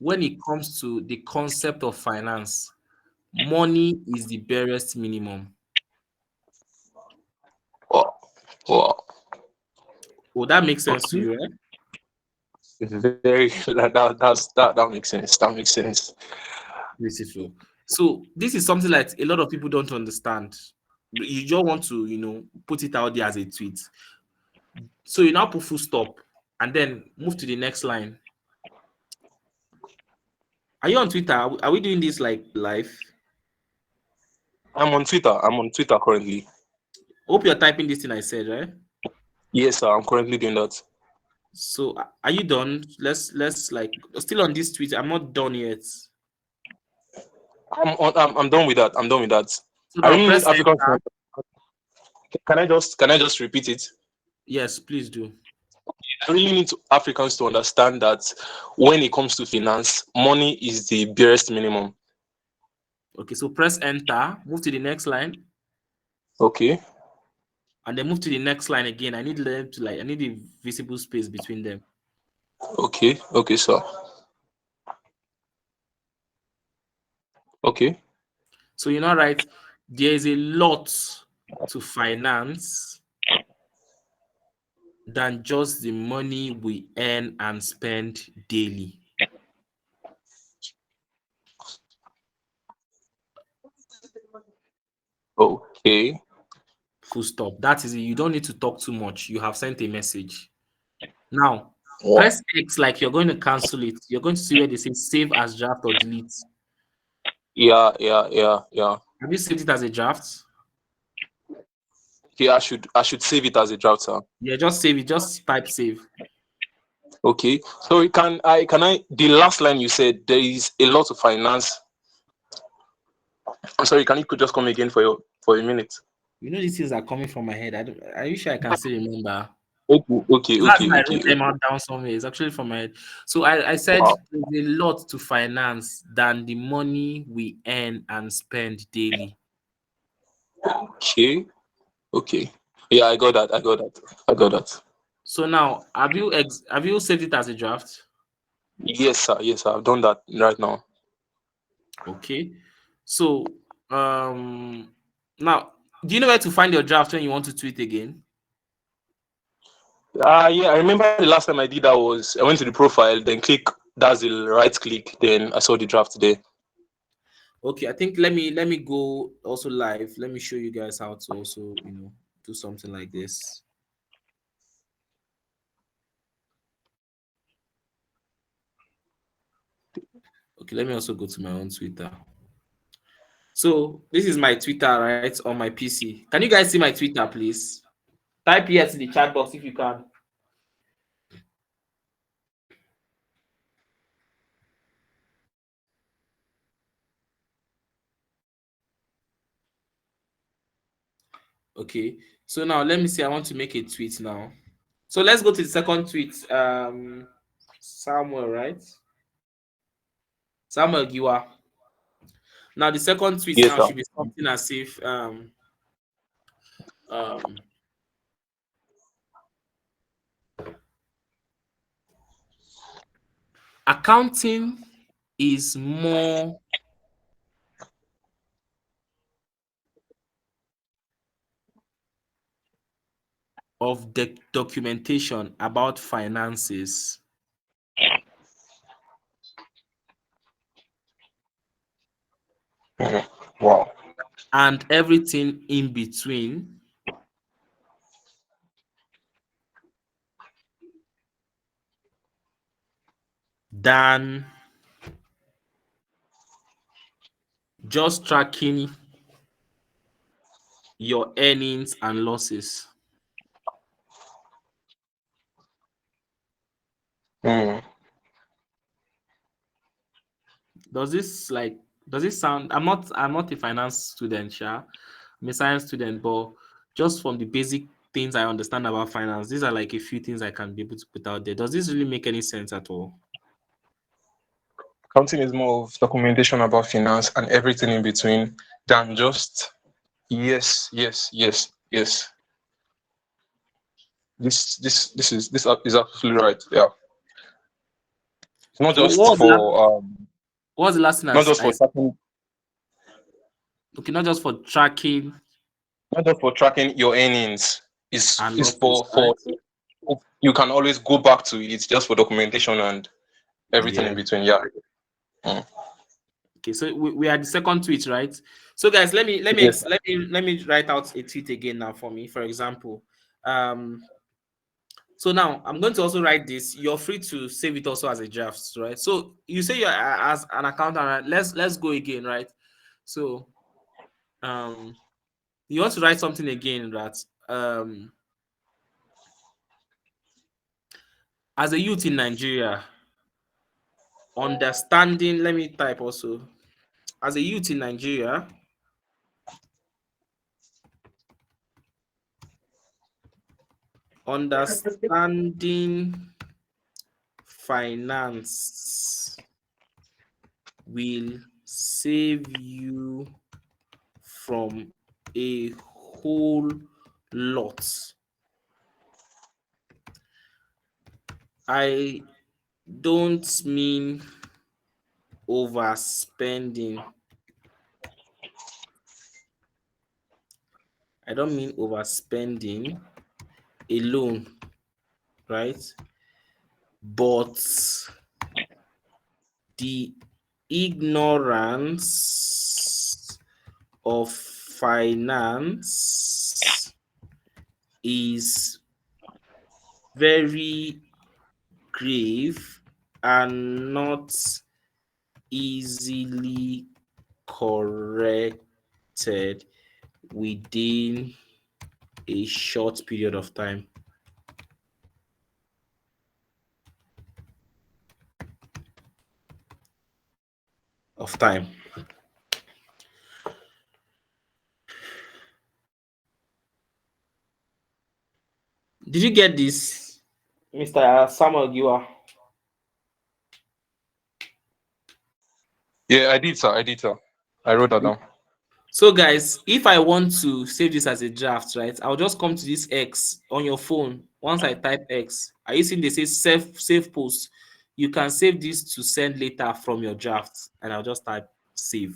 when it comes to the concept of finance, money is the barest minimum. Wow. Wow. Oh, that makes sense to Okay. you, right? It's very that makes sense. That makes sense. Beautiful. So this is something like a lot of people don't understand. You just want to, put it out there as a tweet. So you now put full stop and then move to the next line. Are you on Twitter? Are we doing this like live? I'm on Twitter. I'm on Twitter currently. Hope you're typing this thing I said, right? Yes, sir. I'm currently doing that. So are you done? Let's like still on this tweet. I'm not done yet. I'm done with that. I'm done with that. So I now really need press African. enter. Can I just repeat it? Yes, please do. I really need Africans to understand that when it comes to finance, money is the barest minimum. Okay, so press enter, move to the next line, Okay. and then move to the next line again. I need them to I need a visible space between them. Okay. Okay, sir. Okay. So right, there is a lot to finance than just the money we earn and spend daily. Okay. Full stop. That is it. You don't need to talk too much. You have sent a message. Now, Wow. press X like you're going to cancel it. You're going to see where they say save as draft or delete. Yeah. Have you saved it as a draft? Okay, I should save it as a draft, sir. Yeah, just save it. Just type save. Okay. So can I the last line you said there is a lot of finance. I'm sorry, can you could just come again for a minute? These things are coming from my head. I wish I can still remember. Okay. That's why I wrote them out down somewhere. It's actually from my head. So I said Wow. there's a lot to finance than the money we earn and spend daily. Okay. Yeah, I got that. So now, have you saved it as a draft? Yes, sir. Yes, sir. I've done that right now. Okay. So now Do you know where to find your draft when you want to tweet again? Yeah, I remember the last time I did that was I went to the profile, then click Dazzle, right click, then I saw the draft there. Okay, I think let me go also live. Let me show you guys how to also, do something like this. Okay, let me also go to my own Twitter. So this is my Twitter, right, on my PC. Can you guys see my Twitter, please? Type yes in the chat box if you can. Okay, so now let me see. I want to make a tweet now. So let's go to the second tweet. Samuel, right? Samuel Giwa. Now the second tweet Yes, now sir. should be something as if um accounting is more of the documentation about finances Wow. and everything in between than just tracking your earnings and losses. Mm. Does this sound? I'm not a finance student, Sha. I'm a science student, but just from the basic things I understand about finance, these are like a few things I can be able to put out there. Does this really make any sense at all? Accounting is more of documentation about finance and everything in between than just yes. This is absolutely right. Yeah. It's not So just for what was the last thing not just I for said? tracking Okay, not just for tracking not just for tracking your earnings. and Is losses, for right? you can always go back to it. It's just for documentation and everything Yeah. in between. Yeah. Mm. Okay, so we are the second tweet, right? So guys, Yes. let me write out a tweet again now for me. For example, so now I'm going to also write this. You're free to save it also as a draft, right? So you say you're as an accountant, right? Let's go again, right? So you want to write something again that as a youth in Nigeria, understanding, let me type also. As a youth in Nigeria, understanding finance will save you from a whole lot. I don't mean overspending. I don't mean overspending alone, right? But the ignorance of finance is very grave and not easily corrected within a short period of time. Did you get this, Mr. Samuel Giwa? Yeah, I did, sir. I wrote that down. So guys, if I want to save this as a draft, right, I'll just come to this X on your phone. Once I type X, are you seeing they say save post? You can save this to send later from your draft, and I'll just type save.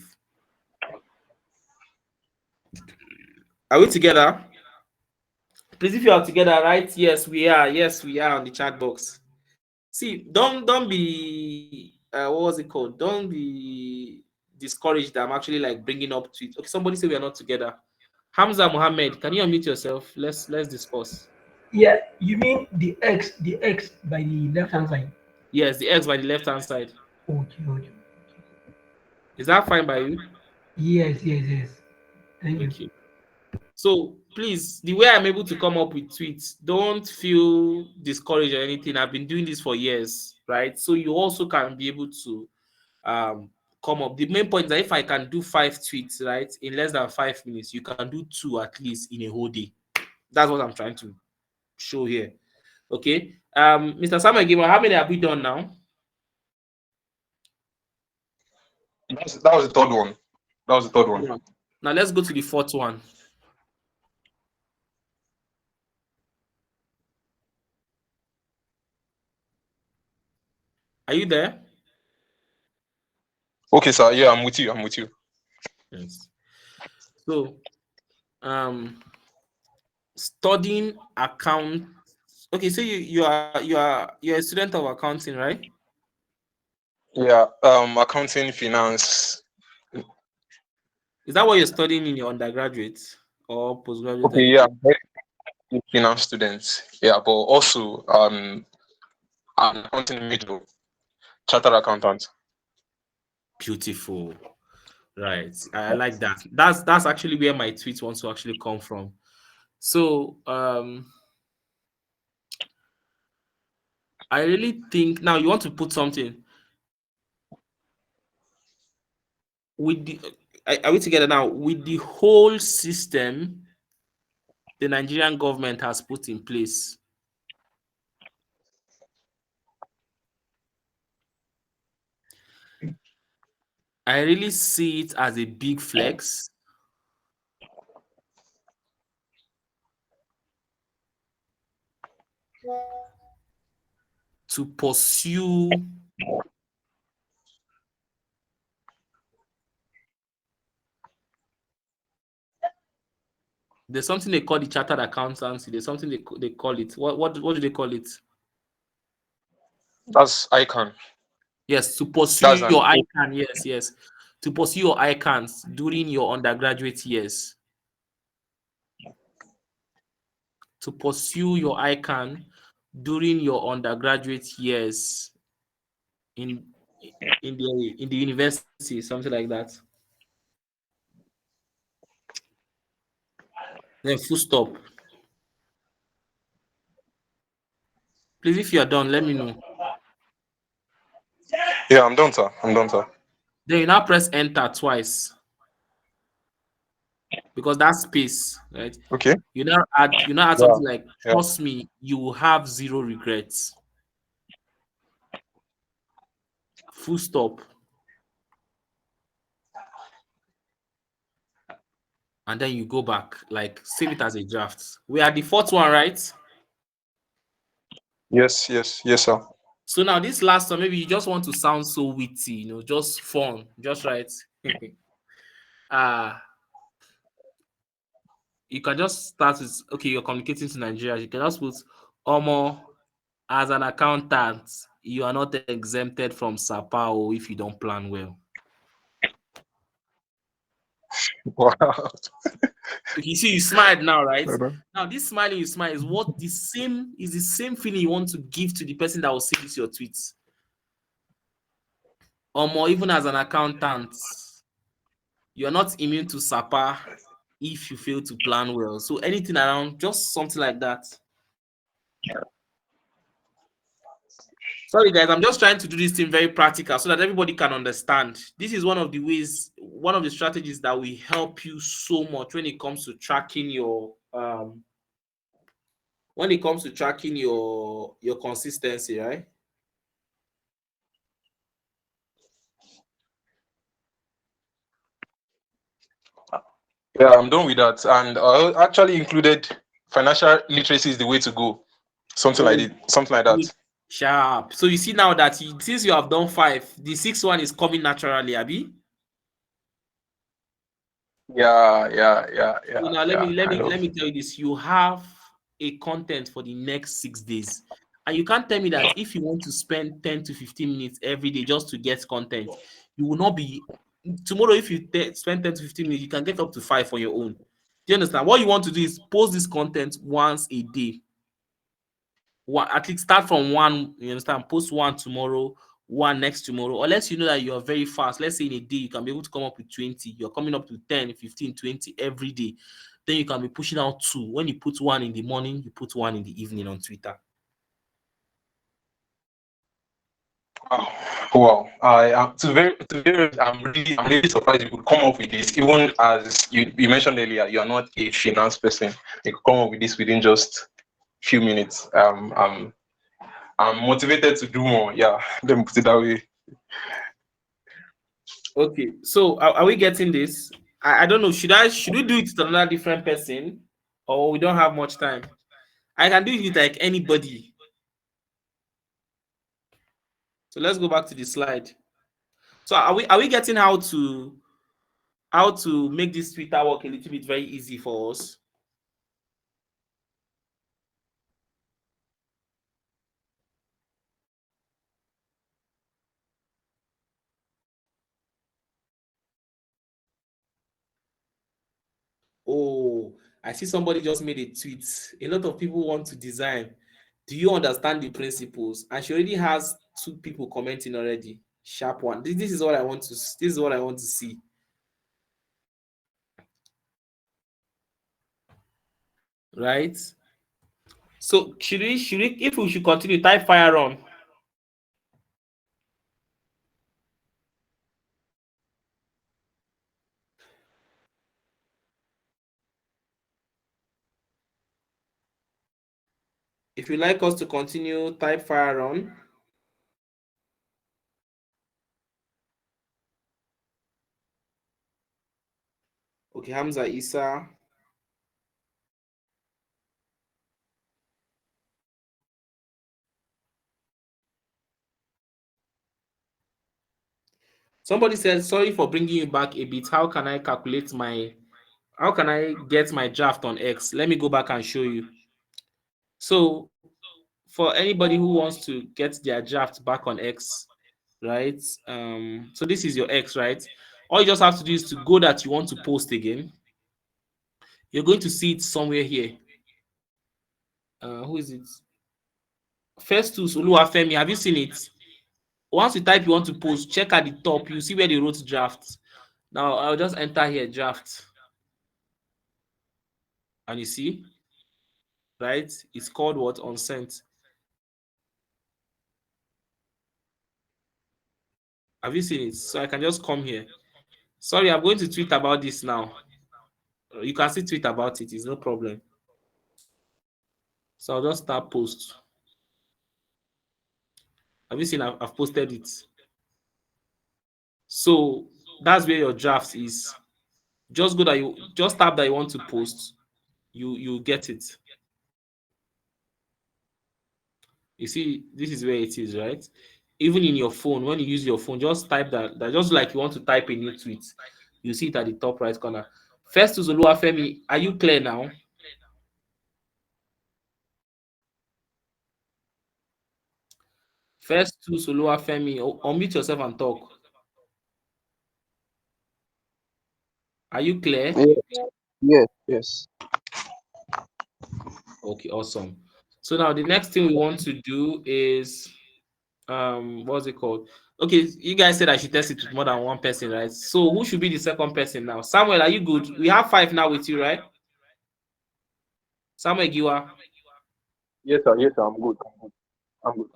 Are we together? Please, if you are together, right? Yes, we are. Yes, we are on the chat box. See, don't be what was it called? Don't be discouraged that I'm actually like bringing up tweets. Okay, somebody say we are not together. Hamza Mohammed, can you unmute yourself? Let's discuss. Yeah, you mean the X by the left hand side. Yes, the X by the left hand side. Okay, okay. Is that fine by you? Yes, yes, yes. Thank you. Okay. So please, the way I'm able to come up with tweets, don't feel discouraged or anything. I've been doing this for years, right? So you also can be able to come up. The main point is that if I can do 5 tweets, right, in less than 5 minutes, you can do 2 at least in a whole day. That's what I'm trying to show here. Okay. Mr. Samuel Gamer, how many have we done now? That was the third one. That was the third one. Yeah. Now let's go to the 4th one. Are you there? Okay, sir. Yeah, I'm with you. I'm with you. Yes. So, studying account. Okay, so you're a student of accounting, right? Yeah. Accounting, finance. Is that what you're studying in your undergraduate or postgraduate Okay. Yeah. education? Finance students. Yeah, but also an accounting major, chartered accountant. Beautiful. Right. I like that. That's actually where my tweet wants to actually come from. So I really think now you want to put something with the are we together now with the whole system the Nigerian government has put in place. I really see it as a big flex. To pursue there's something they call the chartered accountancy. There's something they call it. What do they call it? That's ICANN. Yes, to pursue That's your an ICANN. Yes. To pursue your ICANNs during your undergraduate years. To pursue your ICANN during your undergraduate years in the university, something like that. Then full stop. Please, if you are done, let me know. Yeah, I'm done, sir. I'm done, sir. Then you now press enter twice. Because that space, right? Okay. You now add Yeah. something like, Yeah. trust me, you will have 0 regrets. Full stop. And then you go back, like save it as a draft. We are the 4th one, right? Yes, sir. So now this last one, maybe you just want to sound so witty, just fun, just right. You can just start with, okay, you're communicating to Nigeria. You can just put, Omo, as an accountant, you are not exempted from SAPAO if you don't plan well. Wow. Okay, you see, you smiled now, right? Now, this smiling you smile is the same feeling you want to give to the person that will see this your tweets. Or more, even as an accountant, you're not immune to SAPA if you fail to plan well. So anything around, just something like that. Sorry, guys, I'm just trying to do this thing very practical so that everybody can understand. This is one of the strategies that will help you so much when it comes to tracking your consistency, right? Yeah, I'm done with that. And I actually included financial literacy is the way to go. Something like that. Sharp. So you see now that since you have done 5, the 6th one is coming naturally, Abi. Yeah. So now let me let I me know. let me tell you this. You have a content for the next 6 days. And you can't tell me that if you want to spend 10 to 15 minutes every day just to get content, you will not be tomorrow. If you spend 10 to 15 minutes, you can get up to 5 on your own. Do you understand? What you want to do is post this content once a day. At least start from one, you understand? Post one tomorrow, one next tomorrow, unless you know that you are very fast. Let's say in a day you can be able to come up with 20, you're coming up to 10, 15, 20 every day. Then you can be pushing out 2. When you put one in the morning, you put one in the evening on Twitter. Wow. I am I'm really surprised you could come up with this. Even as you mentioned earlier, you are not a finance person. You could come up with this within just few minutes. I'm motivated to do more. Yeah, let me put it that way. Okay, so are we getting this? I don't know. Should we do it to another different person, or we don't have much time? I can do it with like anybody. So let's go back to the slide. So are we getting how to make this Twitter work a little bit very easy for us? Oh, I see somebody just made a tweet. A lot of people want to design. Do you understand the principles? And she already has 2 people commenting already. Sharp one. This is what I want to. This is what I want to see. Right. So if we should continue, type fire on. If you like us to continue, type fire on. Okay, Hamza Isa. Somebody said, sorry for bringing you back a bit. How can I get my draft on X? Let me go back and show you. So for anybody who wants to get their draft back on X, right? So this is your X, right? All you just have to do is to go that you want to post again. You're going to see it somewhere here. Who is it? Festus Oluwafemi. Have you seen it? Once you type you want to post, check at the top. You see where they wrote draft. Now I'll just enter here draft. And you see, right? It's called what? Unsent. Have you seen it? So I can just come here. Sorry, I'm going to tweet about this now. You can still tweet about it. It's no problem. So I'll just start post. Have you seen? I've posted it. So that's where your draft is. Just tap that you want to post. You get it. You see, this is where it is, right? Even in your phone, when you use your phone, just type that just like you want to type a new tweet. You see it at the top right corner. First to Zoluwafemi, are you clear now? First to Zoluwafemi, unmute yourself and talk. Are you clear? Yes. Okay, awesome. So now the next thing we want to do is what's it called? Okay, you guys said I should test it with more than one person, right? So who should be the second person now? Samuel, are you good? We have 5 now with you, right? Samuel Giwa. Yes, sir. I'm good.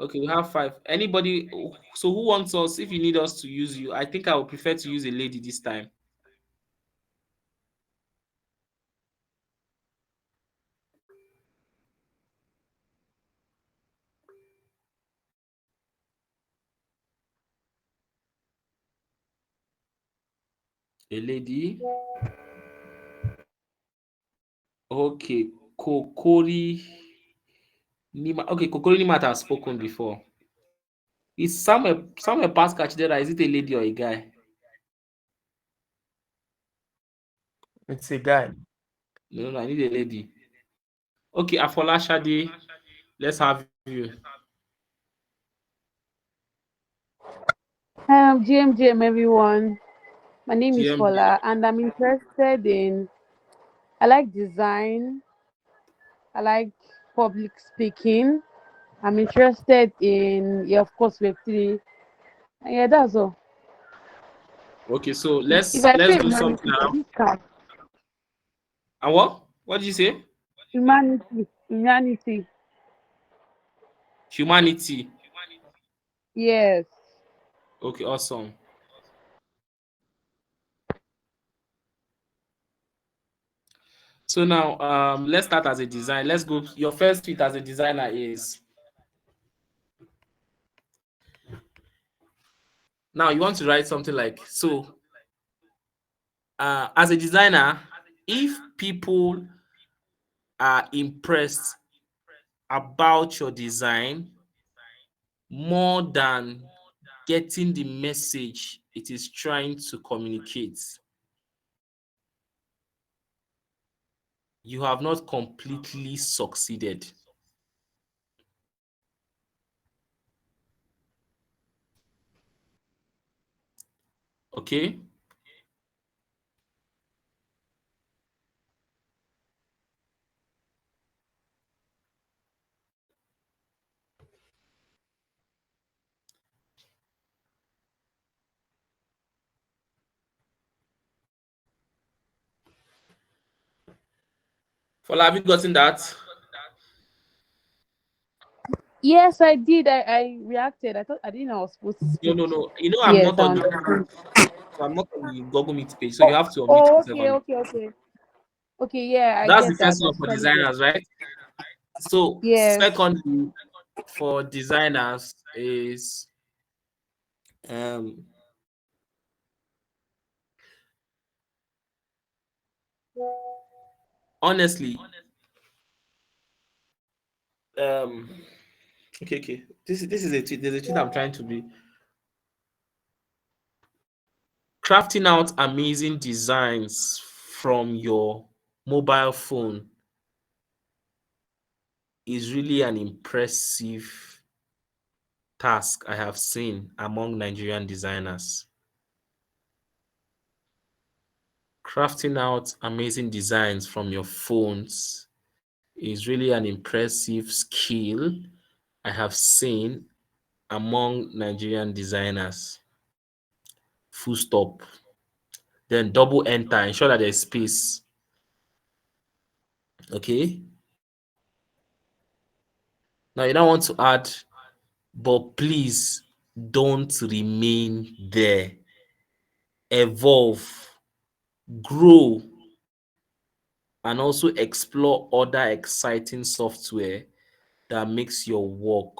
Okay, we have 5. Anybody? So who wants us? If you need us to use you, I think I would prefer to use a lady this time. A lady. Okay, Kokori Nima. Okay, Kokori Nima has spoken before. Is Samuel Pascal Chidera? Is it a lady or a guy? It's a guy. No, I need a lady. Okay, Afolashade, let's have you. GMGM everyone. My name is GM. Fola and I'm interested in I like design, I like public speaking. I'm interested in of course Web3. And yeah, that's all. Okay, so If let's I let's say do something humanity, around. this can And what? What did you say? humanity. Humanity. Yes. Okay, awesome. So now, let's start as a design. Let's go. Your first tweet as a designer is now you want to write something like so. As a designer, if people are impressed about your design more than getting the message it is trying to communicate, you have not completely succeeded. Okay? Fola, have you gotten that? Yes, I did. I reacted. I thought I didn't know I was supposed to No, speak. no, no. You know, I'm Yes, not I on the understand. so I'm not on the Google Meet page, so you Oh, have to unmute oh, yourself. okay, And okay, okay. Okay, yeah, I that's the get that. first I one for totally get. designers, right? So, Yes. secondly, for designers is um honestly um okay. This is a tweet. There's a tweet I'm trying to be crafting out amazing designs from your mobile phone is really an impressive task I have seen among Nigerian designers. Crafting out amazing designs from your phones is really an impressive skill I have seen among Nigerian designers. Full stop. Then double enter, ensure that there's space. Okay. Now you don't want to add, but please don't remain there. Evolve, grow, and also explore other exciting software that makes your work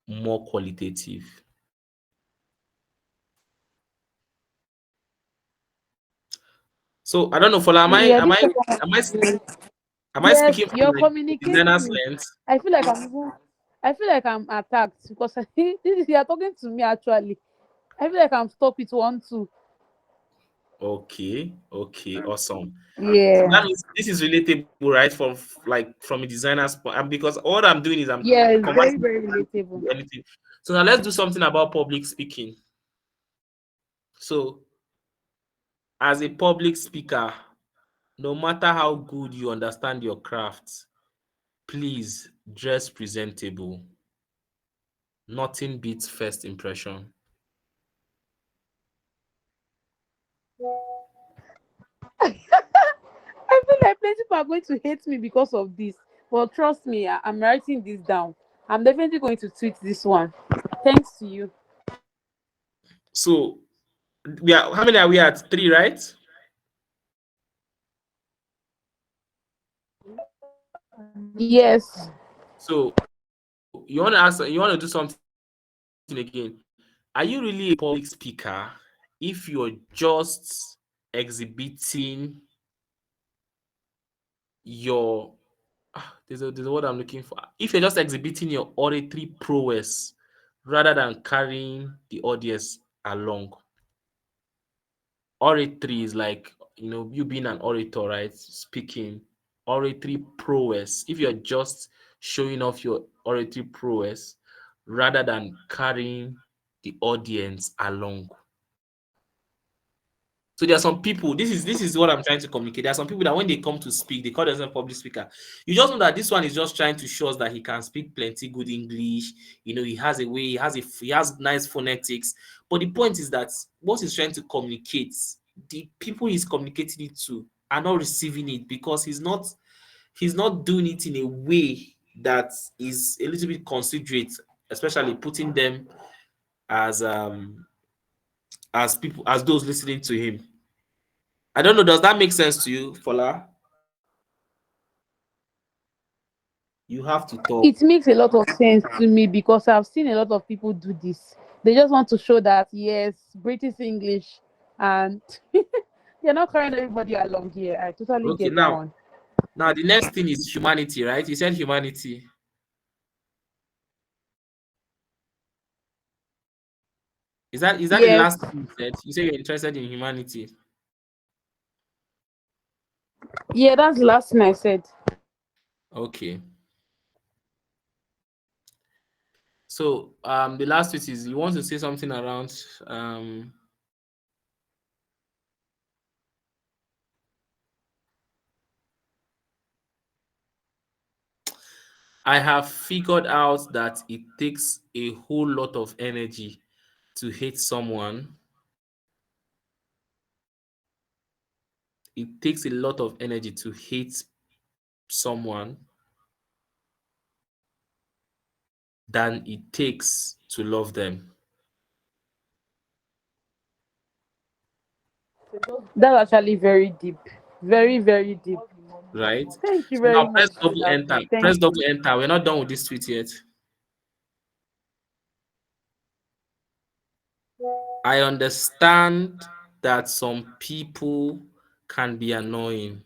more qualitative. So I don't know, Fola, Yeah, this is am I yes, speaking from you're like designer's communicating. lens? I feel like I'm attacked because this is you're talking to me actually. I feel like I'm stuck with 1 2. Okay, awesome. So Yeah. that means this is relatable, right? From a designer's point, and because all I'm doing is I'm Yeah, it's very, conversing very relatable. with anything. So now let's do something about public speaking. So as a public speaker, no matter how good you understand your craft, please dress presentable. Nothing beats first impression. I feel like plenty people are going to hate me because of this. But trust me, I'm writing this down. I'm definitely going to tweet this one. Thanks to you. So we are how many are we at? 3, right? Yes. So you want to do something again. Are you really a public speaker if you're just exhibiting your there's a word I'm looking for. If you're just exhibiting your auditory prowess rather than carrying the audience along? Oratory is like, you being an orator, right? Speaking, oratory prowess. If you're just showing off your oratory prowess rather than carrying the audience along. So there are some people, this is what I'm trying to communicate. There are some people that when they come to speak, they call themselves public speaker. You just know that this one is just trying to show us that he can speak plenty good English. He has a way, he has nice phonetics. But the point is that what he's trying to communicate, the people he's communicating it to are not receiving it because he's not doing it in a way that is a little bit considerate, especially putting them as people, as those listening to him. I don't know. Does that make sense to you, Fola? You have to talk. It makes a lot of sense to me because I've seen a lot of people do this. They just want to show that yes, British English, and they're not carrying everybody along here. I totally Okay, get that one. now the next thing is humanity, right? You said humanity. Is that the Yes, last thing you said? You said you're interested in humanity. yeah, that's the last thing I said. Okay. So the last bit is you want to say something around I have figured out that it takes a whole lot of energy to hate someone. It takes a lot of energy to hate someone than it takes to love them. That's actually very deep, very very deep. Right? Thank you So very now press much for double that enter. one. Thank Press double you. enter. We're not done with this tweet yet. I understand that some people can be annoying.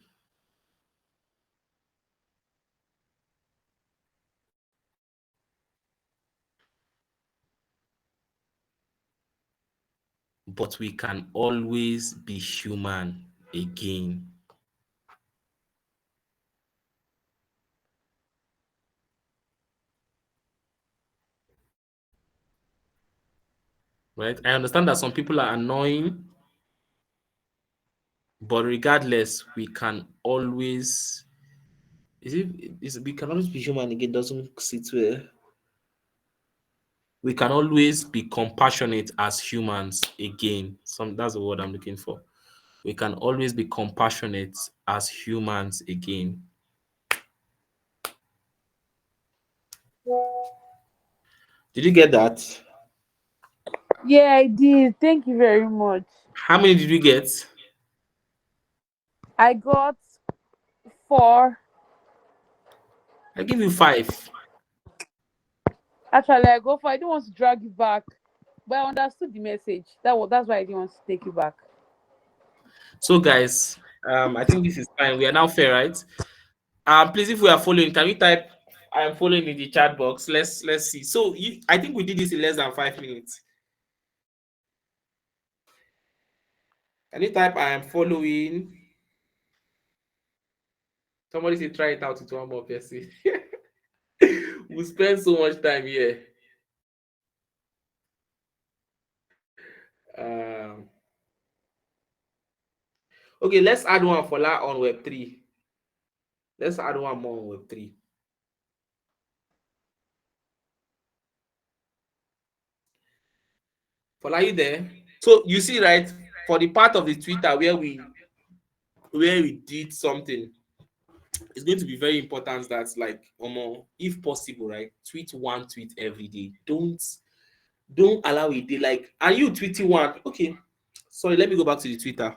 But we can always be human again. Right? I understand that some people are annoying, but regardless, we can always we can always be human again, doesn't sit well. We can always be compassionate as humans again. That's the word I'm looking for. We can always be compassionate as humans again. Did you get that? Yeah, I did. Thank you very much. How many did you get? I got 4. I give you 5. Actually, I go for. I don't want to drag you back, but I understood the message. That's why I didn't want to take you back. So guys, I think this is fine. We are now fair, right? Please, if we are following, can we type I am following in the chat box? Let's see. So I think we did this in less than 5 minutes. Can you type I am following? Somebody say try it out with one more person. We spend so much time here. Um, okay, let's add one for that on Web3. Let's add one more on Web3. For are you there? So you see, right, for the part of the Twitter where we did something, it's going to be very important that, like, if possible, right, tweet one tweet every day. Don't allow a day. Like, are you tweeting one? Okay, sorry, let me go back to the Twitter.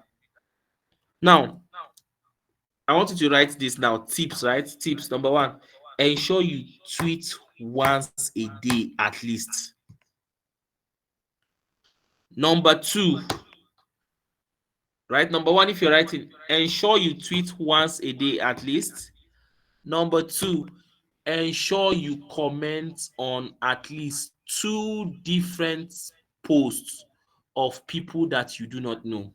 Now, I want you to write this now. Tips, right? Tips number 1: ensure you tweet once a day at least. Number 2, right? Number 1, if you're writing, ensure you tweet once a day at least. Number 2, ensure you comment on at least 2 different posts of people that you do not know.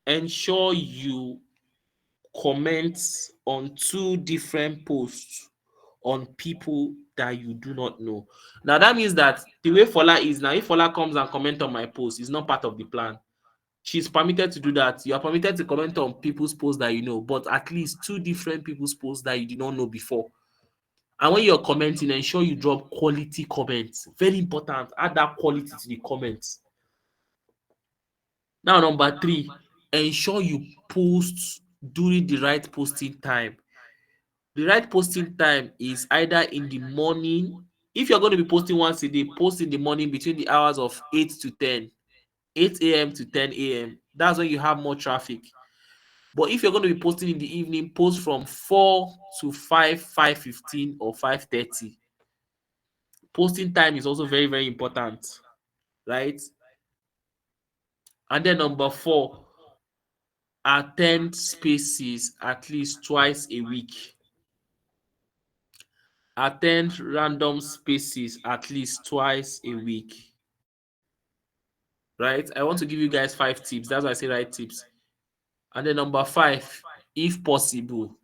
ensure you comment on 2 different posts on people that you do not know. Now that means that the way Fola is now, if Fola comes and comment on my post, it's not part of the plan. She's permitted to do that. You are permitted to comment on people's posts that you know, but at least 2 different people's posts that you did not know before. And when you're commenting, ensure you drop quality comments. Very important. Add that quality to the comments. Now, number 3, ensure you post during the right posting time. The right posting time is either in the morning. If you're going to be posting once a day, post in the morning between the hours of 8 to 10, 8 a.m. to 10 a.m. That's when you have more traffic. But if you're going to be posting in the evening, post from 4 to 5, 5:15 or 5:30. Posting time is also very, very important, right? And then number 4, attend spaces at least twice a week. Attend random spaces at least twice a week. Right? I want to give you guys 5 tips. That's why I say right tips. And then number 5, if possible,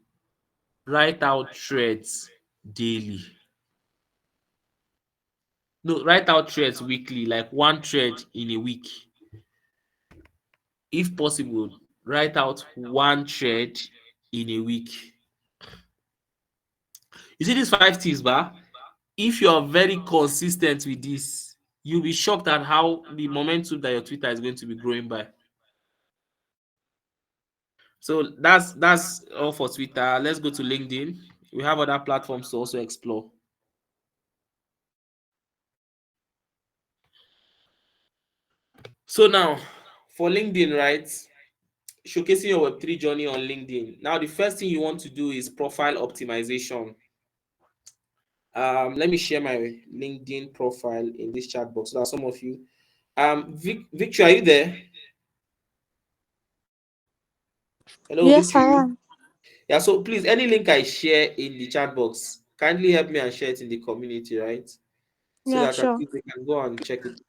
write out threads daily. No, write out threads weekly, like 1 thread in a week. If possible, write out 1 thread in a week. You see these 5 tips, ba? If you are very consistent with this, you'll be shocked at how the momentum that your Twitter is going to be growing by. So that's all for Twitter. Let's go to LinkedIn. We have other platforms to also explore. So now for LinkedIn, right? Showcasing your Web3 journey on LinkedIn. Now, the first thing you want to do is profile optimization. Let me share my LinkedIn profile in this chat box so that some of you. Victor, are you there? Hello, Yes, I Victor. am. Yeah, so please, any link I share in the chat box, kindly help me and share it in the community, right? So Yeah, that at sure. least they can go and check it.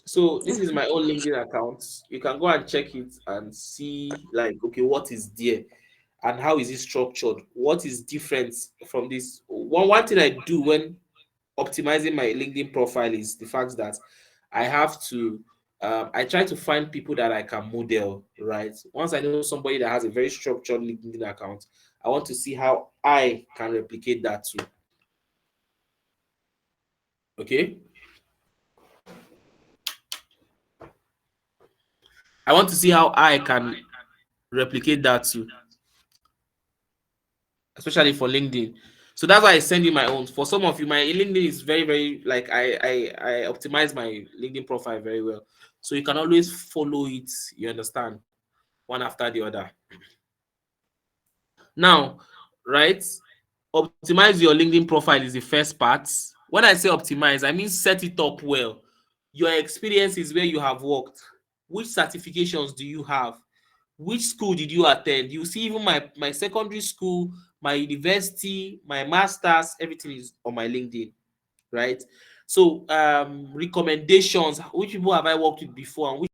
So this is my own LinkedIn account. You can go and check it and see, like, okay, what is there and how is it structured? What is different from this? One thing I do when optimizing my LinkedIn profile is the fact that I have to I try to find people that I can model, right? Once I know somebody that has a very structured LinkedIn account, I want to see how I can replicate that too. Okay. I want to see how I can replicate that too, especially for LinkedIn. So that's why I send you my own. For some of you, my LinkedIn is very, very like I optimize my LinkedIn profile very well. So you can always follow it, you understand, one after the other. Now, right? Optimize your LinkedIn profile is the first part. When I say optimize, I mean set it up well. Your experience is where you have worked. Which certifications do you have? Which school did you attend? You see, even my secondary school, my university, my masters, everything is on my LinkedIn, right? So recommendations, which people have I worked with before and which